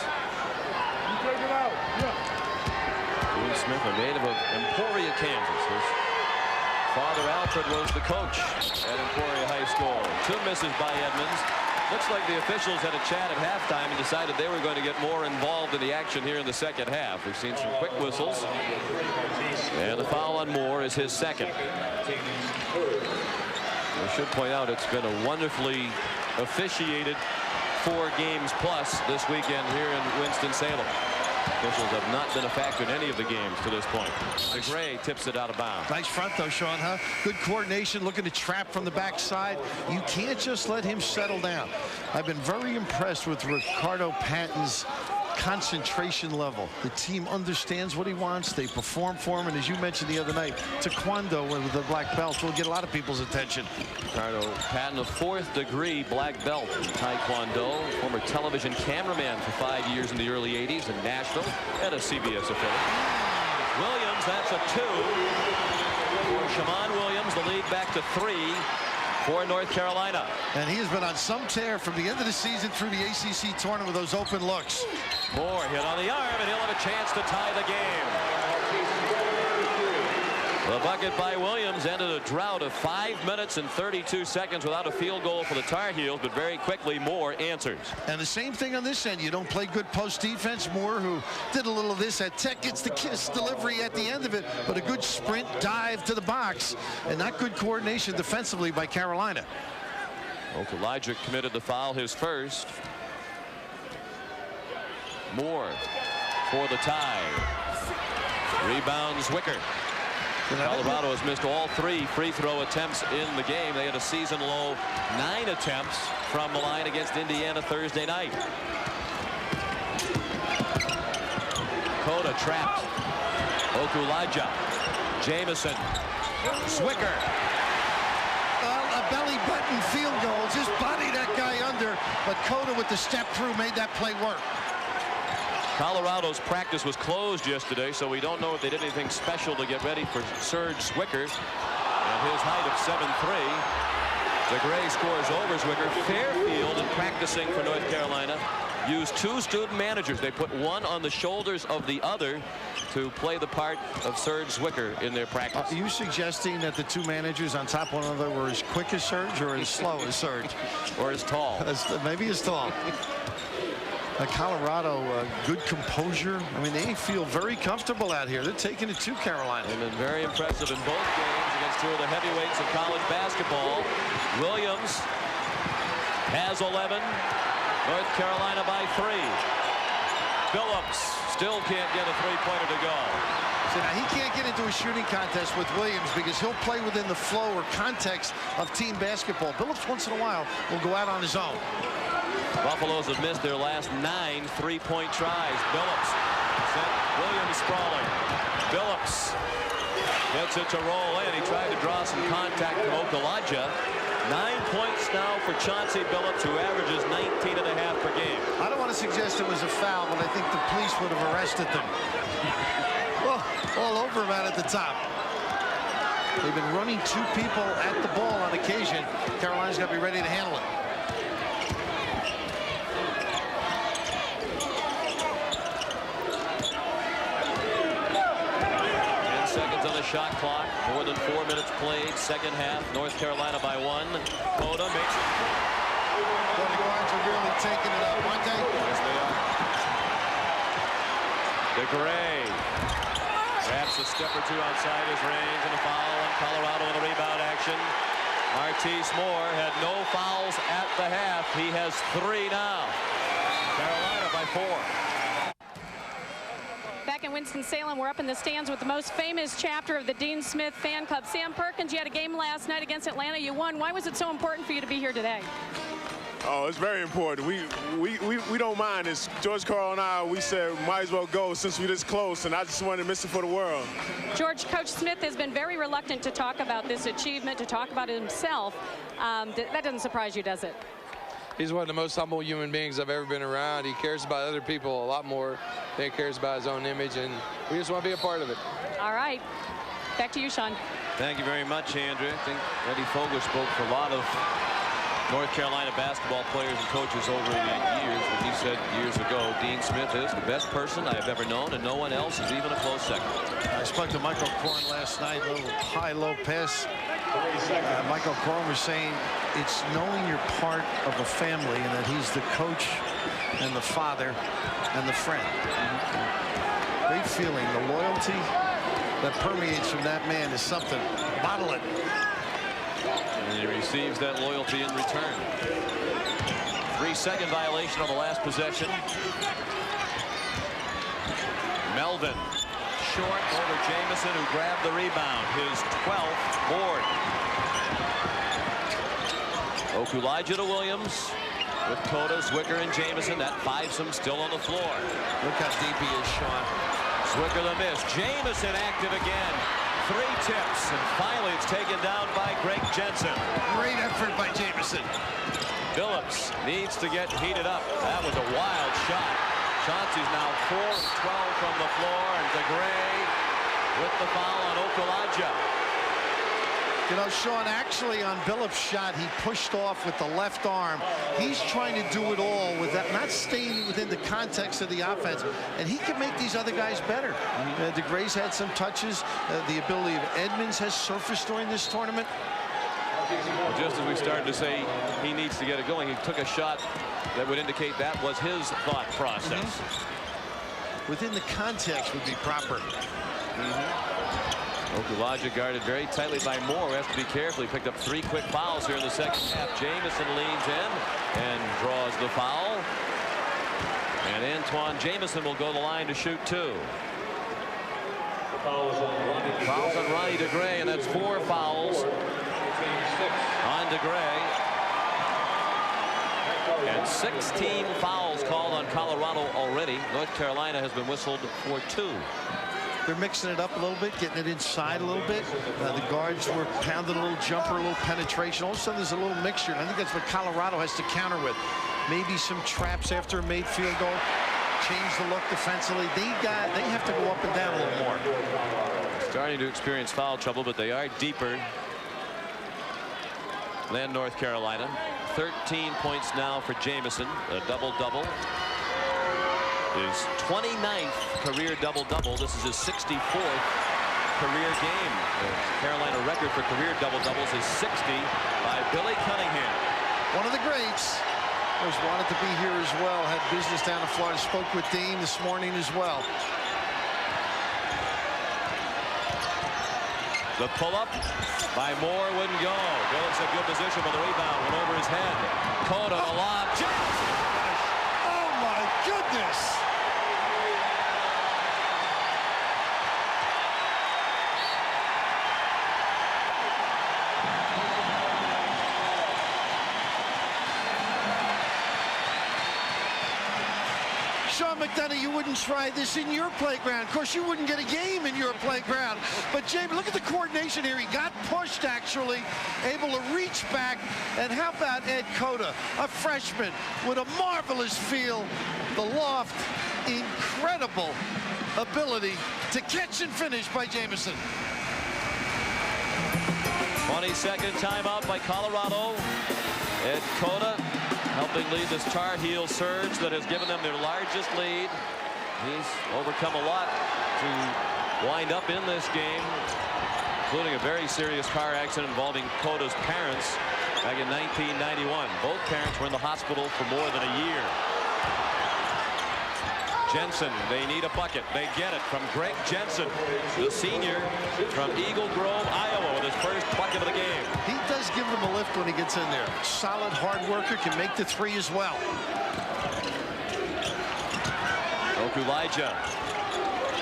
Dean Smith, a native of Emporia, Kansas. His father, Alfred, was the coach at Emporia High School. 2 misses by Edmonds. Looks like the officials had a chat at halftime and decided they were going to get more involved in the action here in the second half. We've seen some quick whistles. And the foul on Moore is his second. I should point out it's been a wonderfully officiated 4 games plus this weekend here in Winston-Salem. Officials have not been a factor in any of the games to this point. DeGray tips it out of bounds. Nice front, though, Sean, huh? Good coordination, looking to trap from the backside. You can't just let him settle down. I've been very impressed with Ricardo Patton's concentration level. The team understands what he wants. They perform for him. And as you mentioned the other night, Taekwondo with the black belt will get a lot of people's attention. Ricardo Patton, a 4th degree black belt in Taekwondo. Former television cameraman for 5 years in the early 80s in Nashville and a CBS affiliate. Williams, that's a 2. For Shammond Williams, the lead back to 3 for North Carolina. And he has been on some tear from the end of the season through the ACC tournament with those open looks. Moore hit on the arm, and he'll have a chance to tie the game. The bucket by Williams ended a drought of 5 minutes and 32 seconds without a field goal for the Tar Heels, but very quickly Moore answers. And the same thing on this end. You don't play good post defense. Moore, who did a little of this at Tech, gets the kiss delivery at the end of it, but a good sprint dive to the box, and not good coordination defensively by Carolina. Okulaja committed the foul, his first. Moore for the tie. Rebounds Zwicker. Colorado has missed all 3 free throw attempts in the game. They had a season low 9 attempts from the line against Indiana Thursday night. Cota trapped. Okulaja. Jamison. Zwicker. A belly button field goal. Just bodied that guy under, but Cota with the step through made that play work. Colorado's practice was closed yesterday, so we don't know if they did anything special to get ready for Serge Zwicker and his height of 7'3". DeGray scores over Zwicker. Fairfield, in practicing for North Carolina, used 2 student managers. They put one on the shoulders of the other to play the part of Serge Zwicker in their practice. Are you suggesting that the 2 managers on top of one another were as quick as Serge or as slow as Serge? Or as tall? Maybe as tall. Colorado, good composure. I mean, they feel very comfortable out here. They're taking it to Carolina. They've been very impressive in both games against 2 of the heavyweights of college basketball. Williams has 11. North Carolina by 3. Phillips still can't get a 3-pointer to go. So now he can't get into a shooting contest with Williams because he'll play within the flow or context of team basketball. Billups once in a while will go out on his own. Buffaloes have missed their last 9 3-point tries. Billups sent Williams sprawling. Billups gets it to roll in. He tried to draw some contact from Okulaja. 9 points now for Chauncey Billups, who averages 19.5 per game. I don't want to suggest it was a foul, but I think the police would have arrested them. Well, all over him out at the top. They've been running 2 people at the ball on occasion. Carolina's got to be ready to handle it. 10 seconds on the shot clock. More than 4 minutes played. Second half. North Carolina by 1. Coda makes it. The guards are really taking it up, aren't they? Yes, they are. DeGray grabs a step or 2 outside his range, and a foul on Colorado in the rebound action. Martise Moore had no fouls at the half. He has 3 now. Carolina by 4. Back in Winston-Salem, we're up in the stands with the most famous chapter of the Dean Smith fan club. Sam Perkins, you had a game last night against Atlanta. You won. Why was it so important for you to be here today? Oh, it's very important. We don't mind. It's George Carl and I, we said might as well go since we're this close, and I just wanted to miss it for the world. George, Coach Smith has been very reluctant to talk about this achievement, to talk about it himself. That doesn't surprise you, does it? He's one of the most humble human beings I've ever been around. He cares about other people a lot more than he cares about his own image, and we just want to be a part of it. All right. Back to you, Sean. Thank you very much, Andrea. I think Eddie Fogler spoke for a lot of North Carolina basketball players and coaches over the years, but he said years ago, Dean Smith is the best person I have ever known, and no one else is even a close second. I spoke to Michael Korn last night, a little high-low pass. Michael Korn was saying it's knowing you're part of a family and that he's the coach and the father and the friend. Great feeling. The loyalty that permeates from that man is something. Bottle it. And he receives that loyalty in return. 3-second violation on the last possession. Melvin short over Jamison, who grabbed the rebound. His 12th board. Okulaja to Williams with Coda, Zwicker, and Jamison. That fivesome still on the floor. Look how deep he is, Sean. Zwicker the miss. Jamison active again. 3 tips, and finally it's taken down by Greg Jensen. Great effort by Jamison. Billups needs to get heated up. That was a wild shot. Chauncey's now 4 of 12 from the floor, and DeGray with the foul on Okulaja. You know, Sean, actually on Billups' shot, he pushed off with the left arm. He's trying to do it all with that, not staying within the context of the offense. And he can make these other guys better. DeGray's had some touches. The ability of Edmonds has surfaced during this tournament. Well, just as we started to say he needs to get it going, he took a shot that would indicate that was his thought process. Within the context would be proper. Okulaja guarded very tightly by Moore, who has to be careful. He picked up 3 quick fouls here in the second half. Jamison leans in and draws the foul. And Antoine Jamison will go to the line to shoot 2. Fouls on Ronnie DeGray, and that's 4 fouls on DeGray. And 16 fouls called on Colorado already. North Carolina has been whistled for 2. They're mixing it up a little bit, getting it inside a little bit. The guards were pounding a little jumper, a little penetration. All of a sudden, there's a little mixture, and I think that's what Colorado has to counter with. Maybe some traps after a made field goal. Change the look defensively. They have to go up and down a little more. Starting to experience foul trouble, but they are deeper than North Carolina. 13 points now for Jamison, a double-double. His 29th career double-double. This is his 64th career game. The Carolina record for career double-doubles is 60 by Billy Cunningham. One of the greats. Always wanted to be here as well. Had business down in Florida. Spoke with Dean this morning as well. The pull-up by Moore wouldn't go. Billups a good position, but the rebound went over his head. Coda a lob. Oh my goodness! Sean McDonough, you wouldn't try this in your playground. Of course, you wouldn't get a game in your playground. But Jamie, look at the coordination here. He got pushed, actually, able to reach back. And how about Ed Cota, a freshman with a marvelous feel, the loft, incredible ability to catch and finish by Jamison. 22nd timeout by Colorado. Ed Cota helping lead this Tar Heel surge that has given them their largest lead. He's overcome a lot to wind up in this game, including a very serious car accident involving Cota's parents back in 1991. Both parents were in the hospital for more than a year. Jensen, they need a bucket. They get it from Greg Jensen, the senior from Eagle Grove, Iowa, with his first bucket of the game. He does give them a lift when he gets in there. Solid hard worker, can make the three as well. Okulija.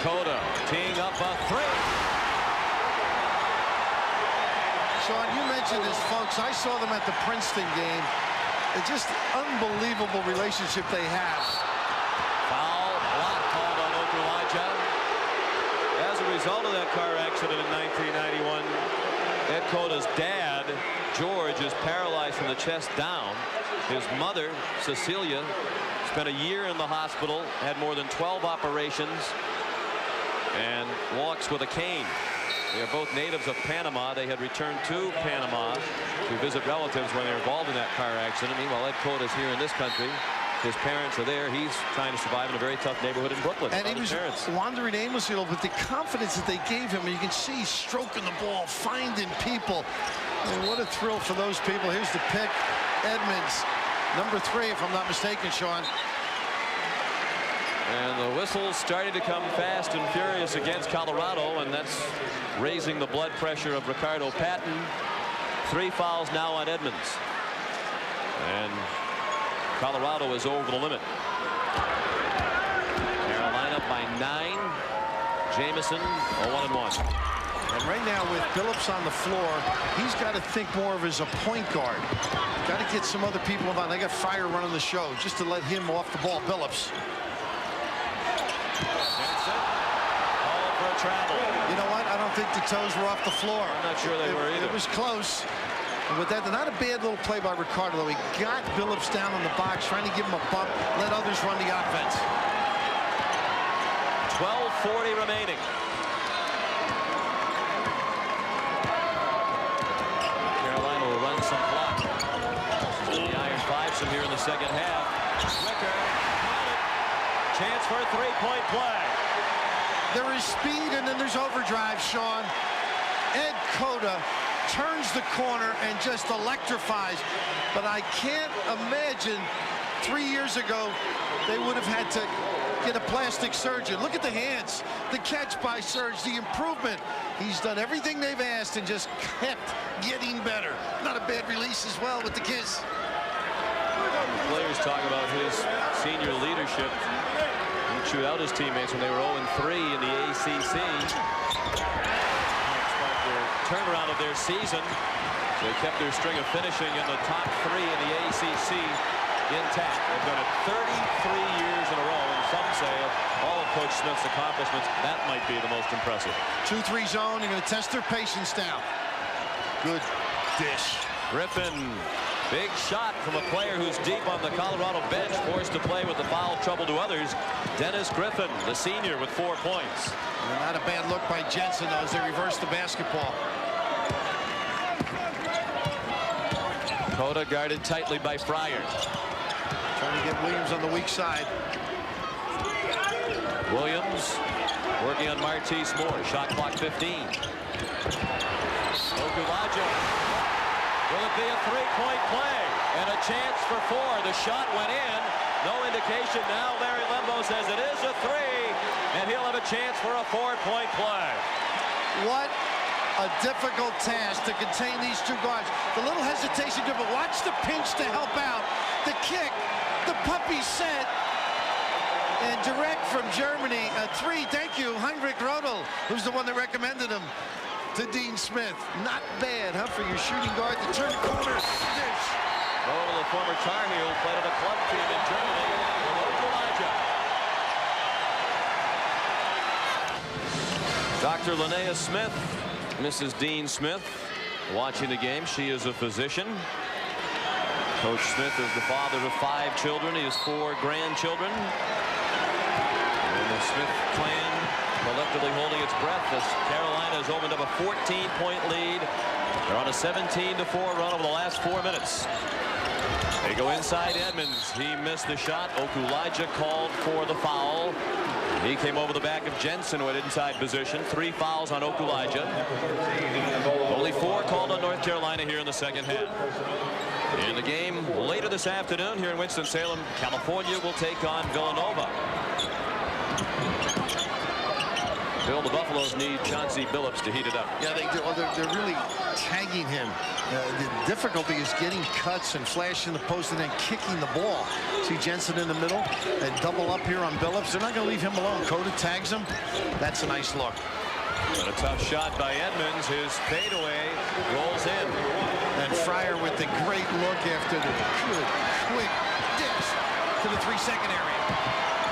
Cota teeing up a three. Sean, you mentioned this, folks. I saw them at the Princeton game. It's just unbelievable relationship they have. Foul block called on Okulija. As a result of that car accident in 1991, Ed Cota's dad, George, is paralyzed from the chest down. His mother, Cecilia, spent a year in the hospital, had more than 12 operations, and walks with a cane. They are both natives of Panama. They had returned to Panama to visit relatives when they were involved in that car accident. Meanwhile, Ed Cota is here in this country. His parents are there. He's trying to survive in a very tough neighborhood in Brooklyn. And he was wandering aimlessly, but the confidence that they gave him, and you can see he's stroking the ball, finding people. And what a thrill for those people. Here's the pick. Edmonds, number 3, if I'm not mistaken, Sean. And the whistle's starting to come fast and furious against Colorado, and that's raising the blood pressure of Ricardo Patton. 3 fouls now on Edmonds. And Colorado is over the limit. Carolina by 9. Jamison 0-1. And right now with Billups on the floor, he's got to think more of as a point guard. Got to get some other people involved. They got Fryer running the show just to let him off the ball. Billups. Jensen, all for a travel. You know what? I don't think the toes were off the floor. I'm not sure they were either. It was close. And with that, not a bad little play by Ricardo, though. He got Billups down on the box, trying to give him a bump, let others run the offense. 12:40 remaining. Carolina will run some clock. The Iron Fivesome here in the second half. Wicker, chance for a 3-point play. There is speed and then there's overdrive, Sean. Ed Cota turns the corner and just electrifies. But I can't imagine 3 years ago they would have had to get a plastic surgeon. Look at the hands, the catch by Serge, the improvement. He's done everything they've asked and just kept getting better. Not a bad release as well with the kiss. The players talk about his senior leadership. He'd shoot out his teammates when they were 0-3 in the ACC. Turnaround of their season. They kept their string of finishing in the top 3 in the ACC intact. They've done it 33 years in a row, and some say of all of Coach Smith's accomplishments, that might be the most impressive. 2-3 zone, you're going to test their patience now. Good dish. Griffin, big shot from a player who's deep on the Colorado bench, forced to play with the foul trouble to others. Dennis Griffin, the senior, with 4 points. And not a bad look by Jensen, though, as they reverse the basketball. Cota guarded tightly by Fryer. Trying to get Williams on the weak side. Williams working on Martise Moore. Shot clock 15. Okulija. Will it be a 3-point play? And a chance for 4. The shot went in. No indication now. Larry Lembo says it is a 3. And he'll have a chance for a 4-point play. What a difficult task to contain these 2 guards. The little hesitation, but watch the pinch to help out. The kick, the puppy set, and direct from Germany, a 3. Thank you, Heinrich Rodel, who's the one that recommended him to Dean Smith. Not bad, huh, for your shooting guard to turn the corner. Rodel, the former Tar Heel, played on a club team in Germany with Okulija. Dr. Linnea Smith, Mrs. Dean Smith, watching the game. She is a physician. Coach Smith is the father of 5 children. He has 4 grandchildren. And the Smith clan collectively holding its breath as Carolina has opened up a 14-point lead. They're on a 17-4 run over the last 4 minutes. They go inside Edmonds. He missed the shot. Okulaja called for the foul. He came over the back of Jensen with inside position. 3 fouls on Okulaja. Only 4 called on North Carolina here in the second half. In the game later this afternoon here in Winston-Salem, California will take on Villanova. Bill, the Buffaloes need Chauncey Billups to heat it up. Yeah, they do. Well, they're really tagging him. The difficulty is getting cuts and flashing the post and then kicking the ball. See Jensen in the middle and double up here on Billups. They're not going to leave him alone. Coda tags him. That's a nice look. But a tough shot by Edmonds. His fadeaway rolls in. And Fryer with the great look after the good, quick dish to the 3-second area.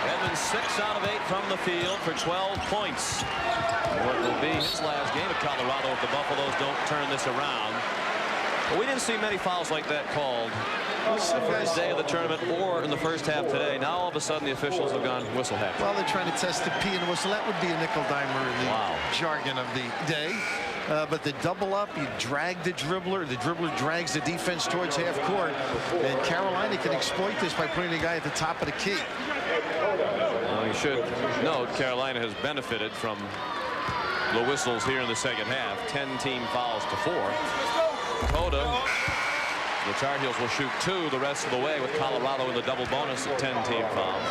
Edmonds 6 out of 8 from the field for 12 points. What will be his last game at Colorado if the Buffaloes don't turn this around. But we didn't see many fouls like that called the first day of the tournament or in the first half today. Now all of a sudden the officials have gone whistle happy. Well, they're trying to test the P and the whistle. That would be a nickel dimer in the jargon of the day. But the double up, you drag the dribbler drags the defense towards half court, and Carolina can exploit this by putting the guy at the top of the key. Well, you should note Carolina has benefited from the whistles here in the second half. 10 team fouls to 4. Coda, the Tar Heels will shoot 2 the rest of the way with Colorado in the double bonus at 10 team fouls.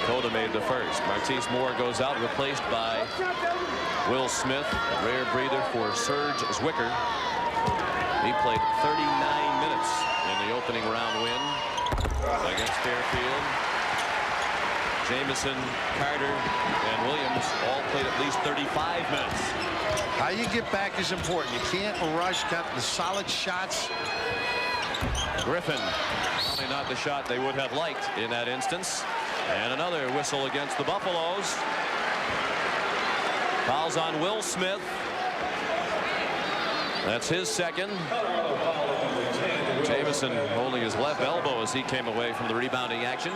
Coda made the first. Martise Moore goes out, replaced by Will Smith, rare breather for Serge Zwicker. He played 39 minutes in the opening round win against Fairfield. Jamison, Carter, and Williams all played at least 35 minutes. How you get back is important. You can't rush, got the solid shots. Griffin, probably not the shot they would have liked in that instance. And another whistle against the Buffaloes. Fouls on Will Smith. That's his second. Jamison holding his left elbow as he came away from the rebounding action.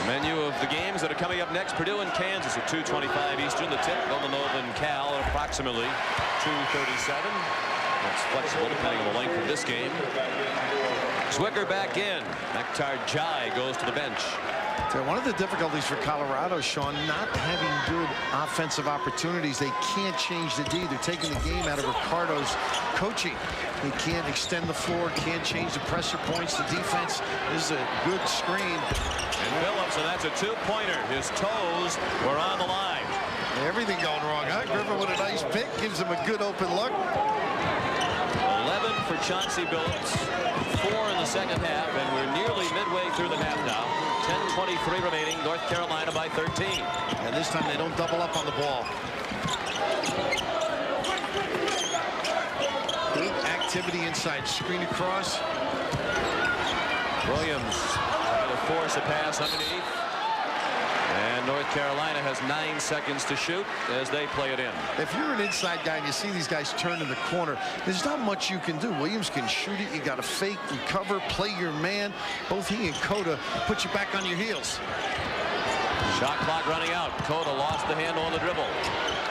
Menu of the games that are coming up next: Purdue and Kansas at 2:25 Eastern. The tip, Villanova and Cal at approximately 2:37. That's flexible depending on the length of this game. Zwicker back in. Akhtar Jai goes to the bench. So one of the difficulties for Colorado, Sean, not having good offensive opportunities. They can't change the D. They're taking the game out of Ricardo's coaching. They can't extend the floor, can't change the pressure points. The defense is a good screen. And Billups, and that's a 2-pointer. His toes were on the line. Everything going wrong, huh? Griffin with a nice pick, gives him a good open look. 11 for Chauncey Billups, 4 in the second half, and we're nearly midway through the half now. 10:23 remaining, North Carolina by 13. And this time they don't double up on the ball. Good activity inside, screen across. Williams trying to force a pass underneath. And North Carolina has 9 seconds to shoot as they play it in. If you're an inside guy and you see these guys turn in the corner, there's not much you can do. Williams can shoot it. You got to fake, recover, play your man. Both he and Coda put you back on your heels. Shot clock running out. Coda lost the handle on the dribble.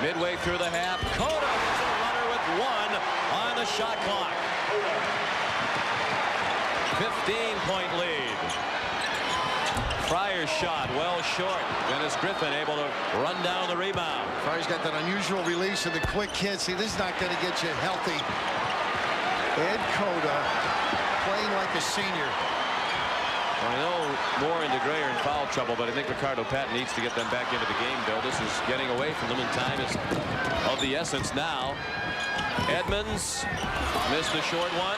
Midway through the half, Coda is a runner with 1 on the shot clock. 15-point lead. Fryer's shot well short. Dennis Griffin able to run down the rebound. Fryer's got that unusual release and the quick hit. See, this is not going to get you healthy. Ed Coda playing like a senior. Well, I know Moore and DeGray are in foul trouble, but I think Ricardo Patton needs to get them back into the game, Bill. This is getting away from them, and time is of the essence now. Edmonds missed the short one.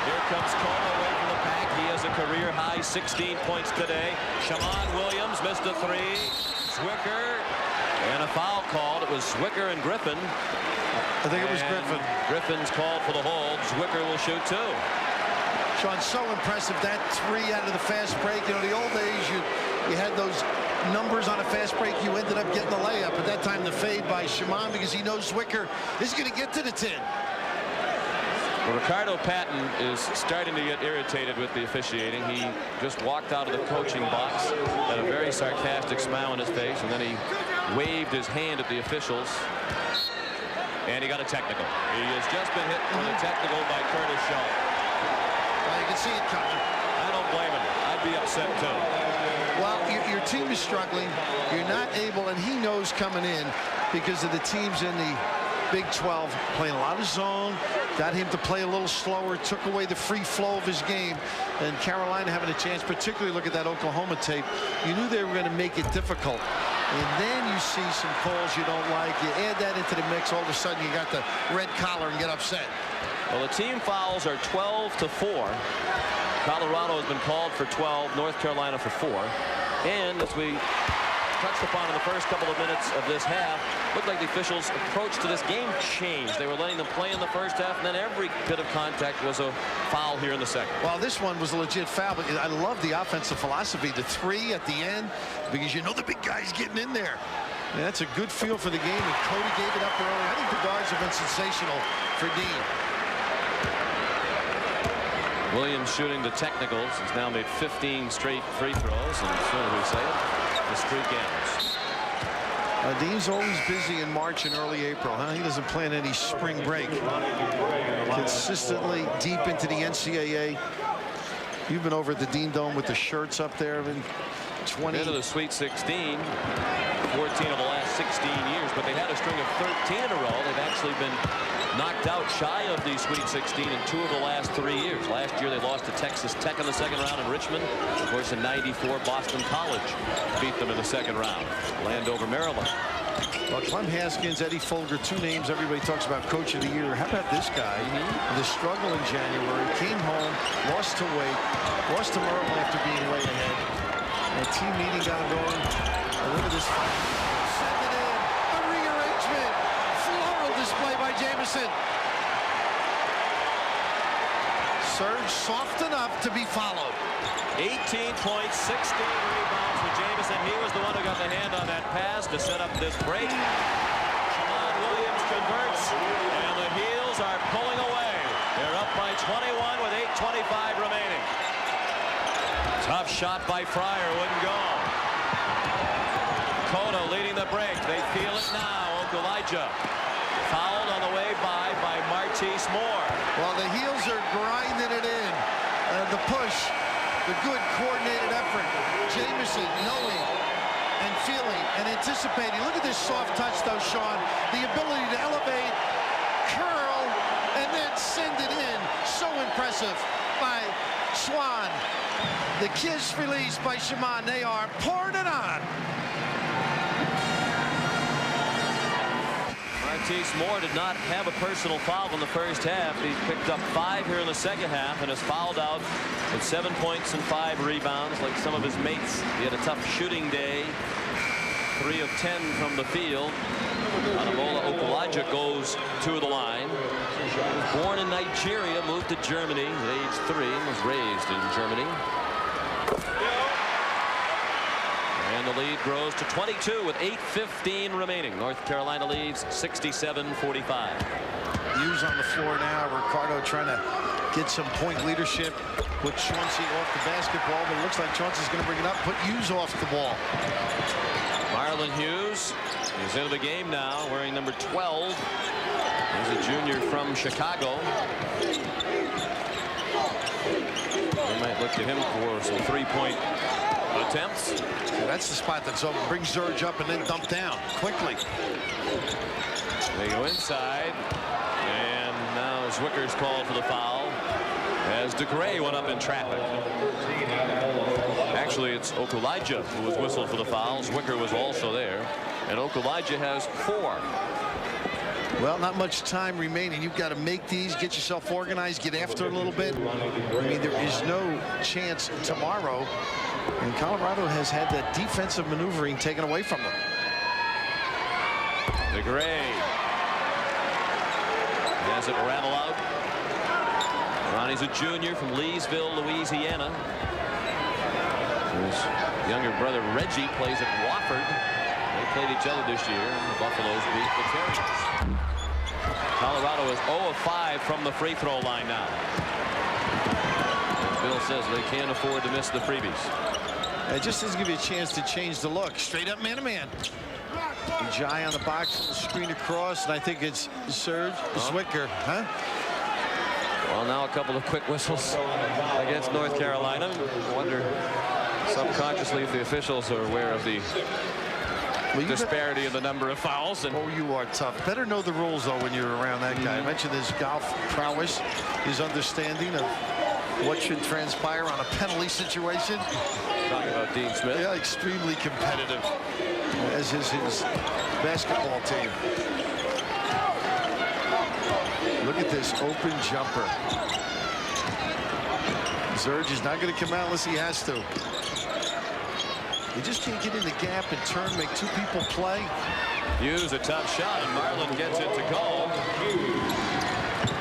Here comes Coda away from the pack. He has a career-high 16 points today. Shammond Williams missed a 3. Zwicker, and a foul called. It was Zwicker and Griffin. I think it was Griffin. Griffin's called for the hold. Zwicker will shoot 2. Sean, so impressive. That 3 out of the fast break. You know, the old days, you had those numbers on a fast break. You ended up getting the layup. At that time, the fade by Shimon, because he knows Zwicker is going to get to the 10. Well, Ricardo Patton is starting to get irritated with the officiating. He just walked out of the coaching box, had a very sarcastic smile on his face, and then he waved his hand at the officials. And he got a technical. He has just been hit with a technical by Curtis Shaw. Well, you can see it coming. I don't blame him. I'd be upset too. Well, your team is struggling. You're not able, and he knows coming in because of the teams in the Big 12 playing a lot of zone, got him to play a little slower, took away the free flow of his game, and Carolina having a chance, particularly look at that Oklahoma tape. You knew they were going to make it difficult. And then you see some calls you don't like. You add that into the mix, all of a sudden you got the red collar and get upset. Well, the team fouls are 12-4. Colorado has been called for 12, North Carolina for 4. And as we touched upon in the first couple of minutes of this half, looked like the officials' approach to this game changed. They were letting them play in the first half, and then every bit of contact was a foul here in the second. Well, this one was a legit foul, but I love the offensive philosophy, the 3 at the end, because you know the big guy's getting in there. And that's a good feel for the game, and Cody gave it up early. I think the guards have been sensational for Dean. Williams shooting the technicals. He's now made 15 straight free throws, and as soon as we say it, the streak ends. Dean's always busy in March and early April, huh? He doesn't plan any spring break. Consistently deep into the NCAA. You've been over at the Dean Dome with the shirts up there. I mean, 20. Into the Sweet 16, 14 of the last 16 years, but they had a string of 13 in a row. They've actually been knocked out shy of the Sweet 16 in 2 of the last 3 years. Last year they lost to Texas Tech in the second round in Richmond. Of course, in '94, Boston College beat them in the second round. Landover, Maryland. Well, Clem Haskins, Eddie Folger, 2 names everybody talks about coach of the year. How about this guy? The struggle in January, came home, lost to Wake, lost to Maryland after being way ahead. And a team meeting got him going. And look at this fight. Send it in. A rearrangement. Floral display by Jamison. Serge soft enough to be followed. 18 points, 16 rebounds for Jamison. He was the one who got the hand on that pass to set up this break. Shimon Williams converts, and the Heels are pulling away. They're up by 21 with 8:25 remaining. Tough shot by Fryer, wouldn't go. Kono leading the break. They feel it now. Okulaija fouled on the way by Martise Moore. Well, the Heels are grinding it in. The push, the good coordinated effort. Jamison knowing and feeling and anticipating. Look at this soft touch, though, Sean. The ability to elevate, curl, and then send it in. So impressive by Swan. The kiss release by Shimon. They are pouring it on. Martise Moore did not have a personal foul in the first half. He picked up 5 here in the second half and has fouled out with 7 points and 5 rebounds like some of his mates. He had a tough shooting day. 3 of 10 from the field. Anamola Okulaija goes to the line. He was born in Nigeria, moved to Germany at age 3 and was raised in Germany. And the lead grows to 22 with 8:15 remaining. North Carolina leads 67-45. Hughes on the floor now. Ricardo trying to get some point leadership. Put Chauncey off the basketball, but it looks like Chauncey's going to bring it up. Put Hughes off the ball. Marlon Hughes is into the game now, wearing number 12. He's a junior from Chicago. They might look to him for some 3-point attempts. Yeah, that's the spot that's open. Bring Serge up and then dump down quickly. They go inside, and now Zwicker's called for the foul as DeGray went up in traffic. Actually, it's Okulaija who was whistled for the foul. Zwicker was also there, and Okulaija has 4. Well, not much time remaining. You've got to make these, get yourself organized, get after it a little bit. I mean, there is no chance tomorrow. And Colorado has had that defensive maneuvering taken away from them. DeGray Has it rattle out. Ronnie's a junior from Leesville, Louisiana. His younger brother Reggie plays at Wofford. They played each other this year, and the Buffaloes beat the Terriers. Colorado is 0 of 5 from the free throw line now. As Bill says, they can't afford to miss the freebies. It just doesn't give you a chance to change the look. Straight up man-to-man. Jai on the box, screen across, and I think it's Serge Zwicker, huh? Well, now a couple of quick whistles against North Carolina. I wonder subconsciously if the officials are aware of the disparity in the number of fouls. And oh, you are tough. Better know the rules, though, when you're around that guy. I mentioned his golf prowess, his understanding of what should transpire on a penalty situation. Talking about Dean Smith. Yeah, extremely competitive, as is his basketball team. Look at this open jumper. Serge is not going to come out unless he has to. You just can't get in the gap and turn, make two people play. Hughes a tough shot, and Marlin gets it to go.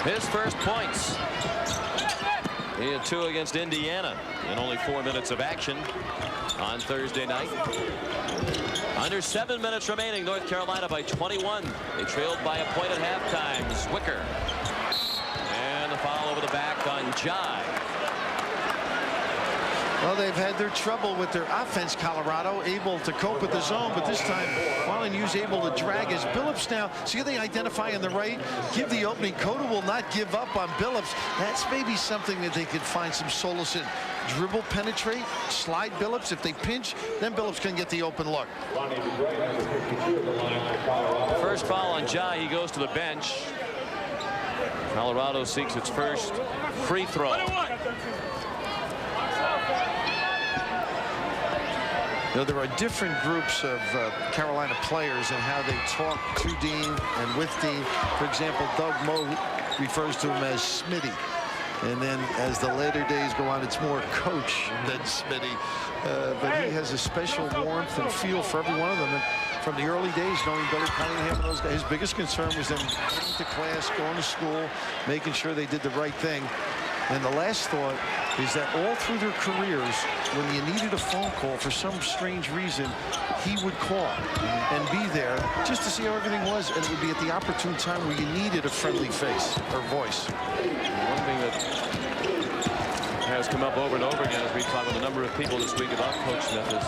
His first points. He had 2 against Indiana in only 4 minutes of action on Thursday night. Under 7 minutes remaining, North Carolina by 21. They trailed by a point at halftime. Zwicker. And the foul over the back on Jai. Well, they've had their trouble with their offense, Colorado, able to cope with the zone, but this time Marlon Hughes able to drag his Billups now. See how they identify on the right, give the opening. Cota will not give up on Billups. That's maybe something that they could find some solace in. Dribble, penetrate, slide Billups. If they pinch, then Billups can get the open look. First foul on Jai. He goes to the bench. Colorado seeks its first free throw. You know, there are different groups of Carolina players and how they talk to Dean and with Dean. For example, Doug Moe refers to him as Smitty. And then as the later days go on, it's more coach than Smitty. But he has a special warmth and feel for every one of them. And from the early days, knowing Billy Cunningham and those guys, his biggest concern was them going to class, going to school, making sure they did the right thing. And the last thought is that all through their careers, when you needed a phone call for some strange reason, he would call and be there just to see how everything was. And it would be at the opportune time where you needed a friendly face or voice. One thing that has come up over and over again as we talk with a number of people this week about Coach Smith is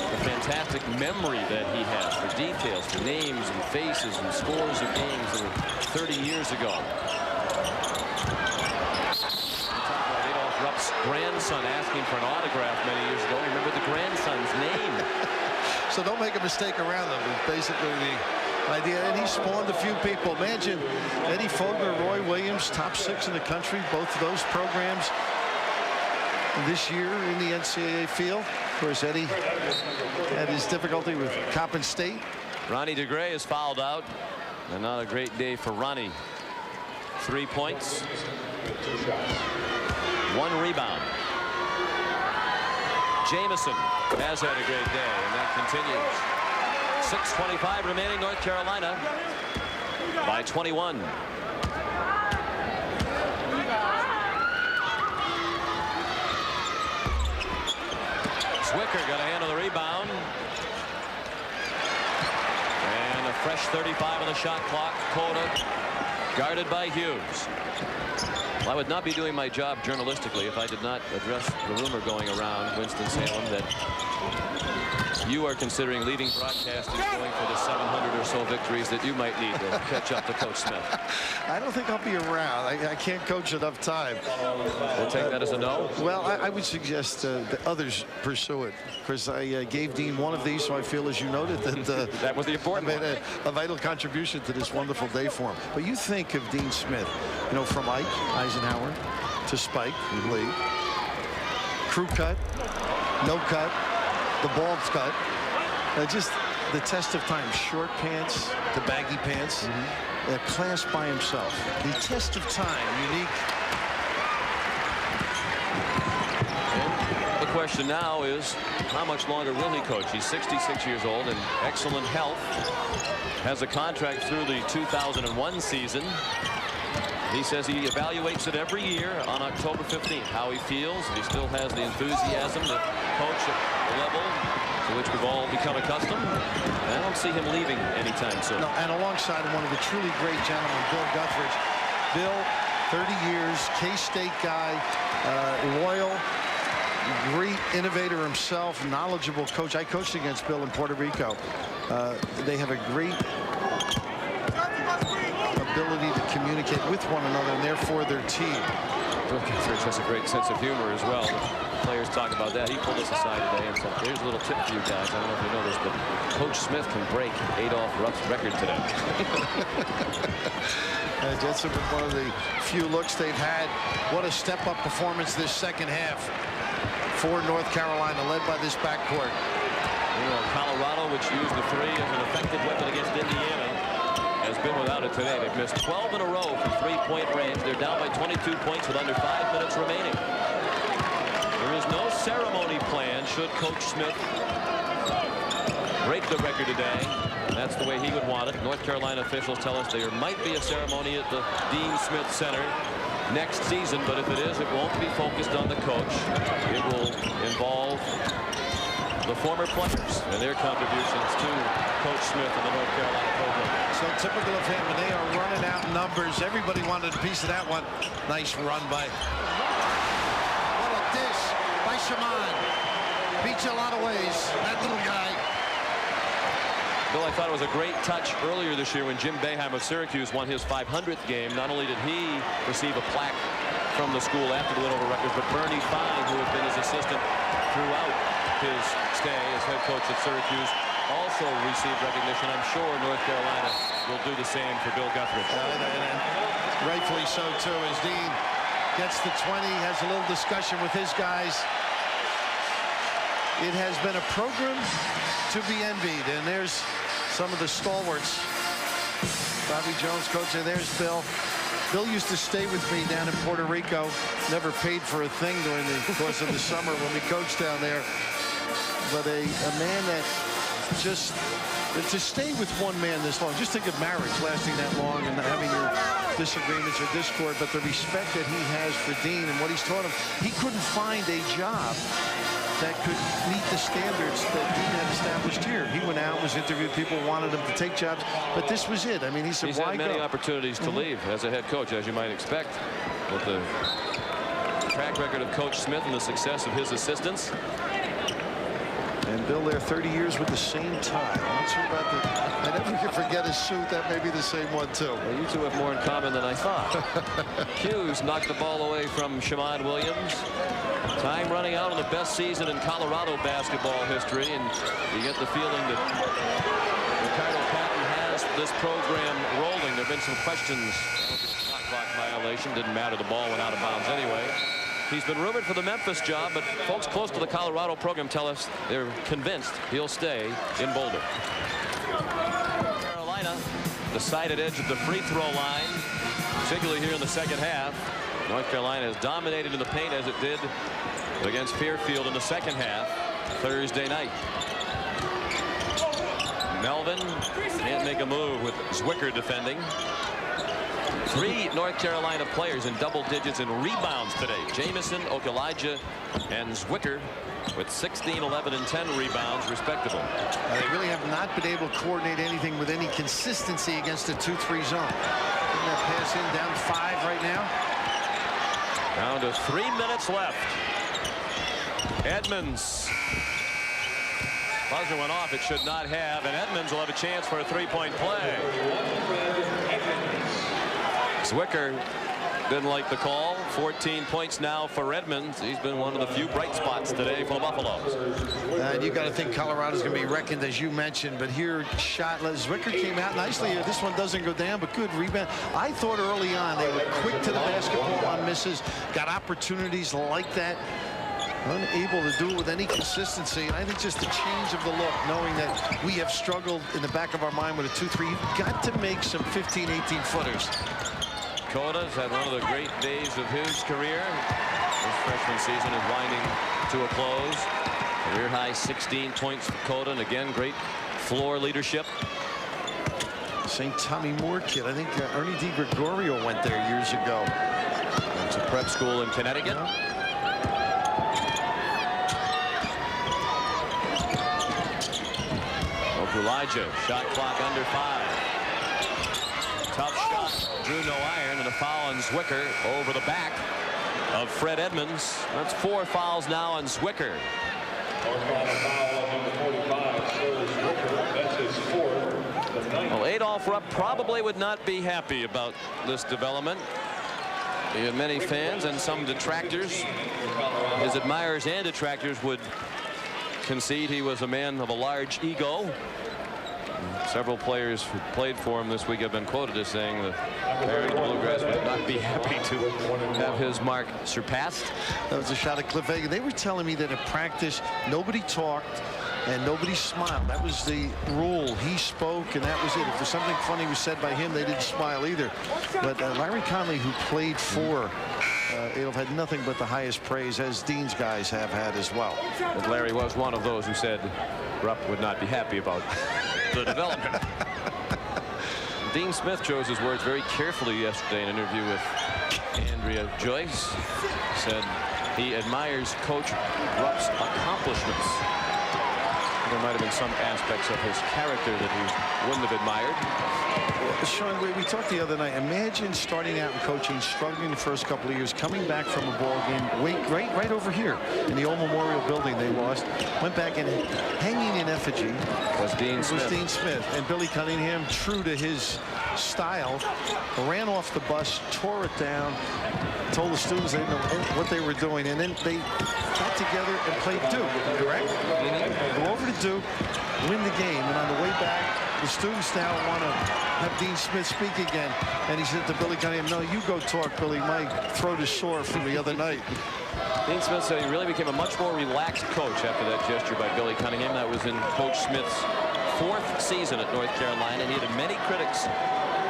the fantastic memory that he has for details, for names and faces and scores of games that were 30 years ago. Adolph Rupp's grandson asking for an autograph many years ago. Remember the grandson's name. So don't make a mistake around them. It's basically the idea. And he spawned a few people. Imagine Eddie Fogler, Roy Williams, top 6 in the country, both of those programs this year in the NCAA field. Of course, Eddie had his difficulty with Coppin State. Ronnie DeGray is fouled out, and not a great day for Ronnie. 3 points, 1 rebound. Jamison has had a great day, and that continues. 6:25 remaining, North Carolina by 21. Zwicker got a hand on the rebound. And a fresh 35 on the shot clock. Cota guarded by Hughes. Well, I would not be doing my job journalistically if I did not address the rumor going around Winston-Salem that you are considering leading broadcasters going for the 700 or so victories that you might need to catch up to Coach Smith. I don't think I'll be around. I can't coach enough time. We'll take that as a no. Well, I would suggest that others pursue it. Because I gave Dean one of these, so I feel, as you noted, that that was the important I made a vital contribution to this wonderful day for him. But you think of Dean Smith, you know, from Ike Eisenhower to Spike Lee, crew cut, no cut, the bald cut, just the test of time. Short pants to baggy pants, a class by himself. The test of time, unique. The question now is, how much longer will he coach? He's 66 years old in excellent health. Has a contract through the 2001 season. He says he evaluates it every year on October 15th, how he feels. He still has the enthusiasm to coach at the level to which we've all become accustomed. I don't see him leaving anytime soon. No, and alongside one of the truly great gentlemen, Bill Guthridge. Bill, 30 years, K-State guy, loyal, great innovator himself, knowledgeable coach. I coached against Bill in Puerto Rico. They have a great ability to communicate with one another and therefore their team. Bill Guthridge has a great sense of humor as well. The players talk about that. He pulled us aside today and said, here's a little tip for you guys. I don't know if you know this, but Coach Smith can break Adolph Rupp's record today. That's one of the few looks they've had. What a step-up performance this second half for North Carolina, led by this backcourt. You know, Colorado, which used the three as an effective weapon against Indiana, has been without it today. They've missed 12 in a row from three-point range. They're down by 22 points with under 5 minutes remaining. There is no ceremony planned should Coach Smith break the record today. That's the way he would want it. North Carolina officials tell us there might be a ceremony at the Dean Smith Center next season, but if it is, it won't be focused on the coach. It will involve the former players and their contributions to Coach Smith and the North Carolina program. So typical of him, and they are running out numbers. Everybody wanted a piece of that one. Nice run by. What a dish by Shaman. Beats you a lot of ways. That little guy. Bill, I thought it was a great touch earlier this year when Jim Boeheim of Syracuse won his 500th game. Not only did he receive a plaque from the school after the win over Rutgers, but Bernie Fine, who had been his assistant throughout his stay as head coach at Syracuse, also received recognition. I'm sure North Carolina will do the same for Bill Guthridge. Rightfully so, too, as Dean gets the 20, has a little discussion with his guys. It has been a program to be envied, and there's some of the stalwarts. Bobby Jones, coach, and there's Bill. Bill used to stay with me down in Puerto Rico. Never paid for a thing during the course of the summer when we coached down there. But a man that just to stay with one man this long. Just think of marriage lasting that long and having your disagreements or discord. But the respect that he has for Dean and what he's taught him, he couldn't find a job that could meet the standards that Dean had established here. He went out, was interviewed, people wanted him to take jobs, but this was it. I mean, he said, he's why had many go? opportunities to leave as a head coach, as you might expect, with the track record of Coach Smith and the success of his assistants. And Bill there 30 years with the same tie. I'm not sure about the. I never can forget his suit. That may be the same one too. Well, you two have more in common than I thought. Hughes knocked the ball away from Shaman Williams. Time running out on the best season in Colorado basketball history, and you get the feeling that Ricardo Patton has this program rolling. There have been some questions. Shot clock violation. Didn't matter. The ball went out of bounds anyway. He's been rumored for the Memphis job, but folks close to the Colorado program tell us they're convinced he'll stay in Boulder. Carolina, the sighted edge of the free throw line, particularly here in the second half. North Carolina has dominated in the paint as it did against Fairfield in the second half Thursday night. Melvin can't make a move with Zwicker defending. 3 North Carolina players in double digits in rebounds today. Jamison, Okulaja, and Zwicker with 16, 11, and 10 rebounds respectively. They really have not been able to coordinate anything with any consistency against a 2-3 zone. Getting that pass in, down 5 right now. Down to 3 minutes left. Edmonds. Buzzer went off. It should not have, and Edmonds will have a chance for a three-point play. Zwicker didn't like the call. 14 points now for Edmonds. He's been one of the few bright spots today for the Buffaloes. And you got to think Colorado's going to be reckoned, as you mentioned. But here, Zwicker came out nicely here. This one doesn't go down, but good rebound. I thought early on they were quick to the basketball on misses, got opportunities like that. Unable to do it with any consistency. And I think just the change of the look, knowing that we have struggled in the back of our mind with a 2-3. You've got to make some 15, 18-footers. Coda's had one of the great days of his career. His freshman season is winding to a close. Career high 16 points for Coda, and again, great floor leadership. St. Tommy Moore kid. I think Ernie DiGregorio went there years ago. It's a prep school in Connecticut. Elijah, shot clock under 5. Tough shot, drew no iron, and a foul on Zwicker over the back of Fred Edmonds. That's 4 fouls now on Zwicker. Well, Adolph Rupp probably would not be happy about this development. He had many fans and some detractors. His admirers and detractors would concede he was a man of a large ego. Several players who played for him this week have been quoted as saying that Heritage Bluegrass would not be happy to have his mark surpassed. That was a shot at Cliff Hagan. They were telling me that at practice nobody talked and nobody smiled. That was the rule. He spoke and that was it. If there's something funny was said by him, they didn't smile either. But Larry Conley, who played for Adolph, had nothing but the highest praise, as Dean's guys have had as well. But Larry was one of those who said Rupp would not be happy about the development. Dean Smith chose his words very carefully yesterday in an interview with Andrea Joyce. Said he admires Coach Rupp's accomplishments. There might have been some aspects of his character that he wouldn't have admired. Sean, we talked the other night. Imagine starting out in coaching, struggling the first couple of years, coming back from a ball game, right over here in the old Memorial Building. They lost, went back and hanging in effigy was Dean Smith. And Billy Cunningham, true to his style, ran off the bus, tore it down, told the students they didn't know what they were doing, and then they got together and played Duke. Correct? Go over to Duke, win the game, and on the way back, the students now want to have Dean Smith speak again. And he said to Billy Cunningham, no, you go talk, Billy. My throat is sore from the other night. Dean Smith said he really became a much more relaxed coach after that gesture by Billy Cunningham. That was in Coach Smith's 4th season at North Carolina, and he had many critics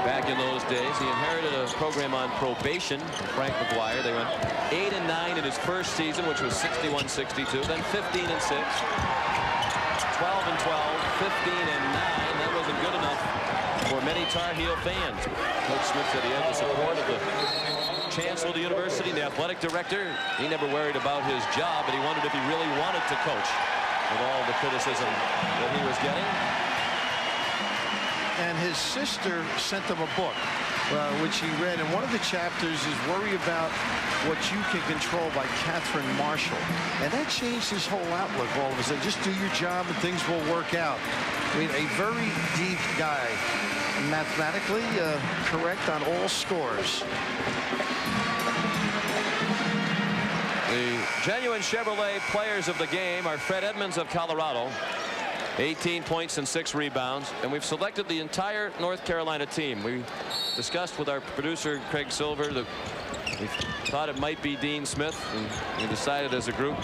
back in those days. He inherited a program on probation from Frank McGuire. They went 8-9 in his first season, which was 61-62, then 15-6, 12-12, 15-9. Wasn't good enough for many Tar Heel fans. Coach Smith said he had the support of the chancellor of the university and the athletic director. He never worried about his job, but he wondered if he really wanted to coach with all the criticism that he was getting. And his sister sent him a book, which he read, and one of the chapters is Worry About What You Can Control by Catherine Marshall. And that changed his whole outlook all of a sudden. Just do your job and things will work out. I mean, a very deep guy, mathematically correct on all scores. The genuine Chevrolet players of the game are Fred Edmonds of Colorado, 18 points and 6 rebounds, and we've selected the entire North Carolina team. We discussed with our producer Craig Silver that we thought it might be Dean Smith, and we decided as a group,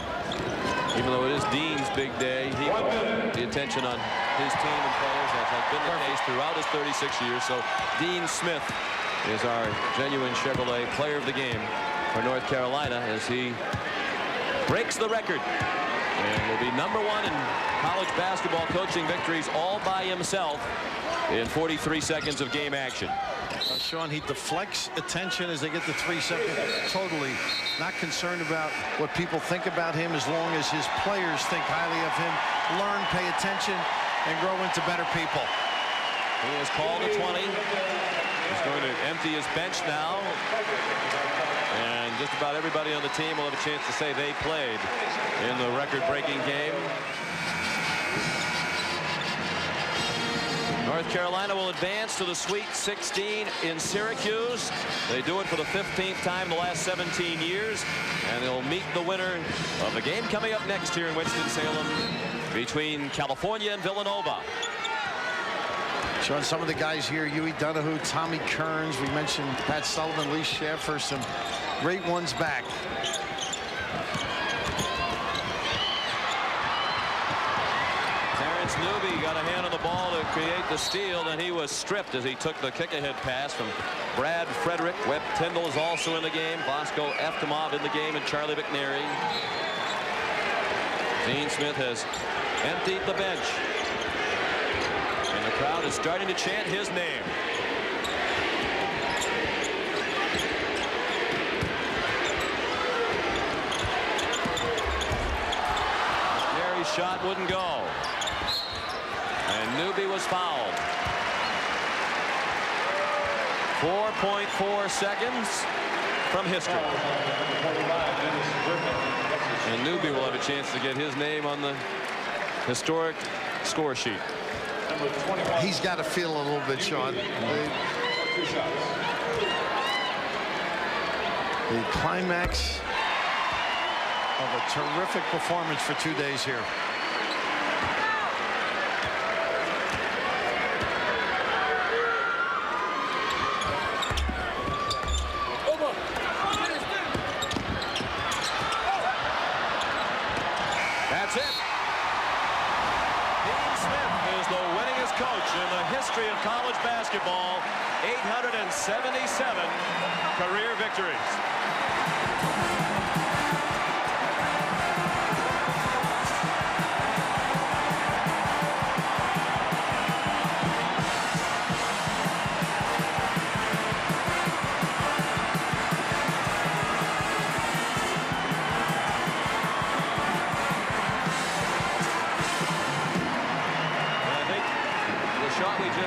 even though it is Dean's big day, he put the attention on his team and players, as has been the case throughout his 36 years. So Dean Smith is our genuine Chevrolet player of the game for North Carolina as he breaks the record and will be #1 in college basketball coaching victories all by himself in 43 seconds of game action. Sean, he deflects attention as they get the 3 seconds. Totally not concerned about what people think about him as long as his players think highly of him, learn, pay attention, and grow into better people. He has called a 20. He's going to empty his bench now. And just about everybody on the team will have a chance to say they played in the record-breaking game. North Carolina will advance to the Sweet 16 in Syracuse. They do it for the 15th time in the last 17 years. And they'll meet the winner of the game coming up next here in Winston-Salem between California and Villanova. Sean, some of the guys here, Huey Donahue, Tommy Kearns, we mentioned Pat Sullivan, Lee Shaffer, some great ones back. Terrence Newby got a hand on the ball to create the steal, and he was stripped as he took the kick-ahead pass from Brad Frederick. Webb Tyndall is also in the game. Bosco Eftimov in the game, and Charlie McNary. Dean Smith has emptied the bench. And the crowd is starting to chant his name. Gary's shot wouldn't go. And Newby was fouled. 4.4 seconds from history. And Newby will have a chance to get his name on the historic score sheet. He's got to feel a little bit, Sean. The climax of a terrific performance for 2 days here. That's it. Dean Smith is the winningest coach in the history of college basketball. 877 career victories.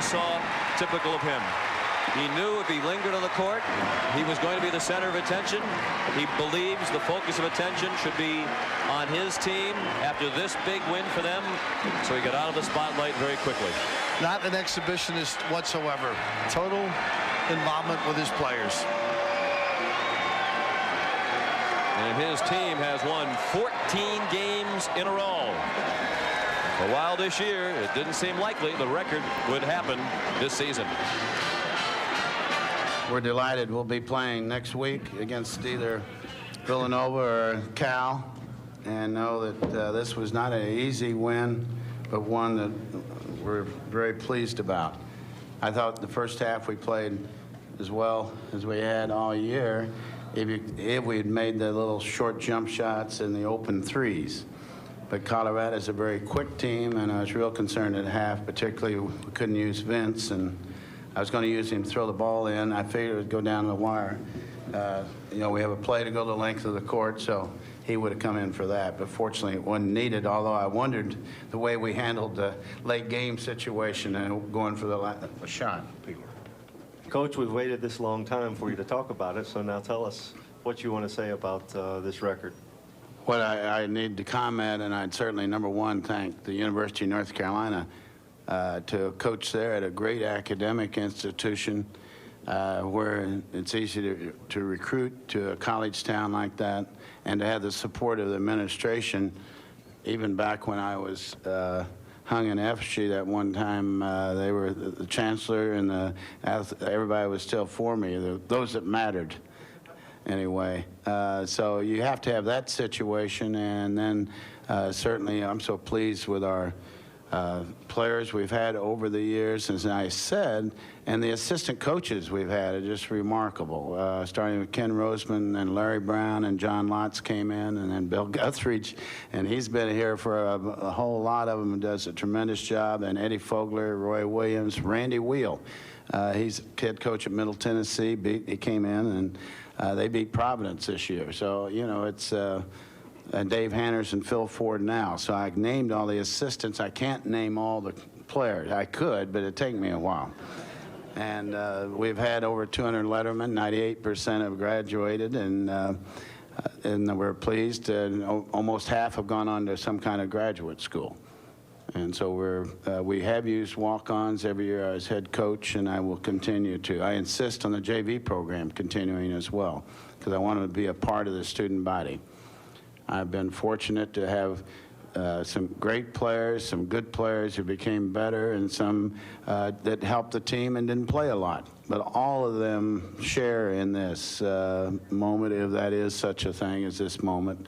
Saw typical of him. He knew if he lingered on the court, he was going to be the center of attention. He believes the focus of attention should be on his team after this big win for them. So he got out of the spotlight very quickly. Not an exhibitionist whatsoever. Total involvement with his players. And his team has won 14 games in a row. For a while this year, it didn't seem likely the record would happen this season. We're delighted. We'll be playing next week against either Villanova or Cal, and know that this was not an easy win, but one that we're very pleased about. I thought the first half we played as well as we had all year if we had made the little short jump shots and the open threes. But Colorado is a very quick team, and I was real concerned at half, particularly we couldn't use Vince, and I was going to use him to throw the ball in. I figured it would go down the wire. You know, we have a play to go the length of the court, so he would have come in for that. But fortunately, it wasn't needed, although I wondered the way we handled the late game situation and going for the shot. Coach, we've waited this long time for you to talk about it, so now tell us what you want to say about this record. What I need to comment, and I'd certainly, number one, thank the University of North Carolina to coach there at a great academic institution where it's easy to recruit to a college town like that, and to have the support of the administration. Even back when I was hung in effigy that one time, they were the chancellor and everybody was still for me, those that mattered. Anyway, so you have to have that situation, and then certainly I'm so pleased with our players we've had over the years, as I said, and the assistant coaches we've had are just remarkable, starting with Ken Roseman and Larry Brown and John Lotz came in, and then Bill Guthridge, and he's been here for a whole lot of them and does a tremendous job, and Eddie Fogler, Roy Williams, Randy Wheel. He's head coach at Middle Tennessee. He came in, and they beat Providence this year. So, you know, it's Dave Hanners and Phil Ford now. So I named all the assistants. I can't name all the players. I could, but it'd take me a while. And we've had over 200 lettermen. 98% have graduated, and we're pleased. Almost half have gone on to some kind of graduate school. And so we have used walk-ons every year as head coach, and I will continue to. I insist on the JV program continuing as well, because I want to be a part of the student body. I've been fortunate to have some great players, some good players who became better, and some that helped the team and didn't play a lot. But all of them share in this moment, if that is such a thing as this moment,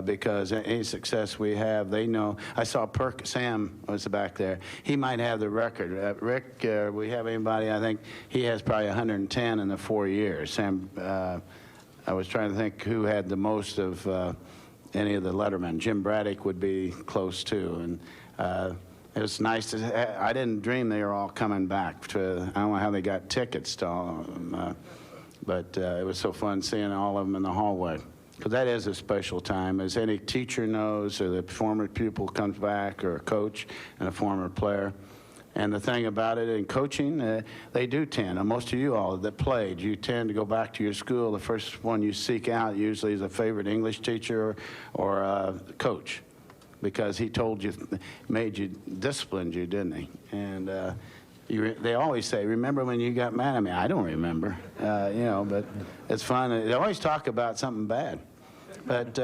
because any success we have, they know. I saw Sam was back there. He might have the record. Rick, we have anybody? I think he has probably 110 in the 4 years. Sam, I was trying to think who had the most of any of the lettermen. Jim Braddock would be close too, and it was nice to. I didn't dream they were all coming back. I don't know how they got tickets to all of them, but it was so fun seeing all of them in the hallway. Because that is a special time, as any teacher knows, or the former pupil comes back, or a coach and a former player. And the thing about it in coaching, they do tend, and most of you all that played, you tend to go back to your school. The first one you seek out usually is a favorite English teacher or a coach, because he told you, made you, disciplined you, didn't he? And they always say, remember when you got mad at me? I don't remember, you know, but it's fun. They always talk about something bad. But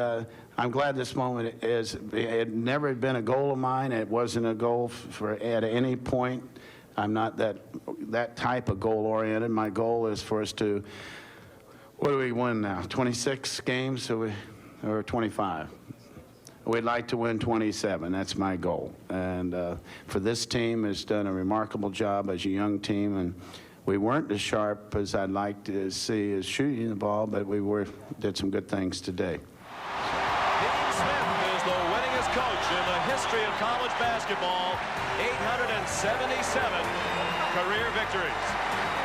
I'm glad this moment it had never been a goal of mine. It wasn't a goal at any point. I'm not that type of goal-oriented. My goal is for us to, what do we win now? 26 games or 25? We'd like to win 27. That's my goal. And for this team, has done a remarkable job as a young team. And we weren't as sharp as I'd like to see as shooting the ball, but we did some good things today. Dean Smith is the winningest coach in the history of college basketball. 877 career victories.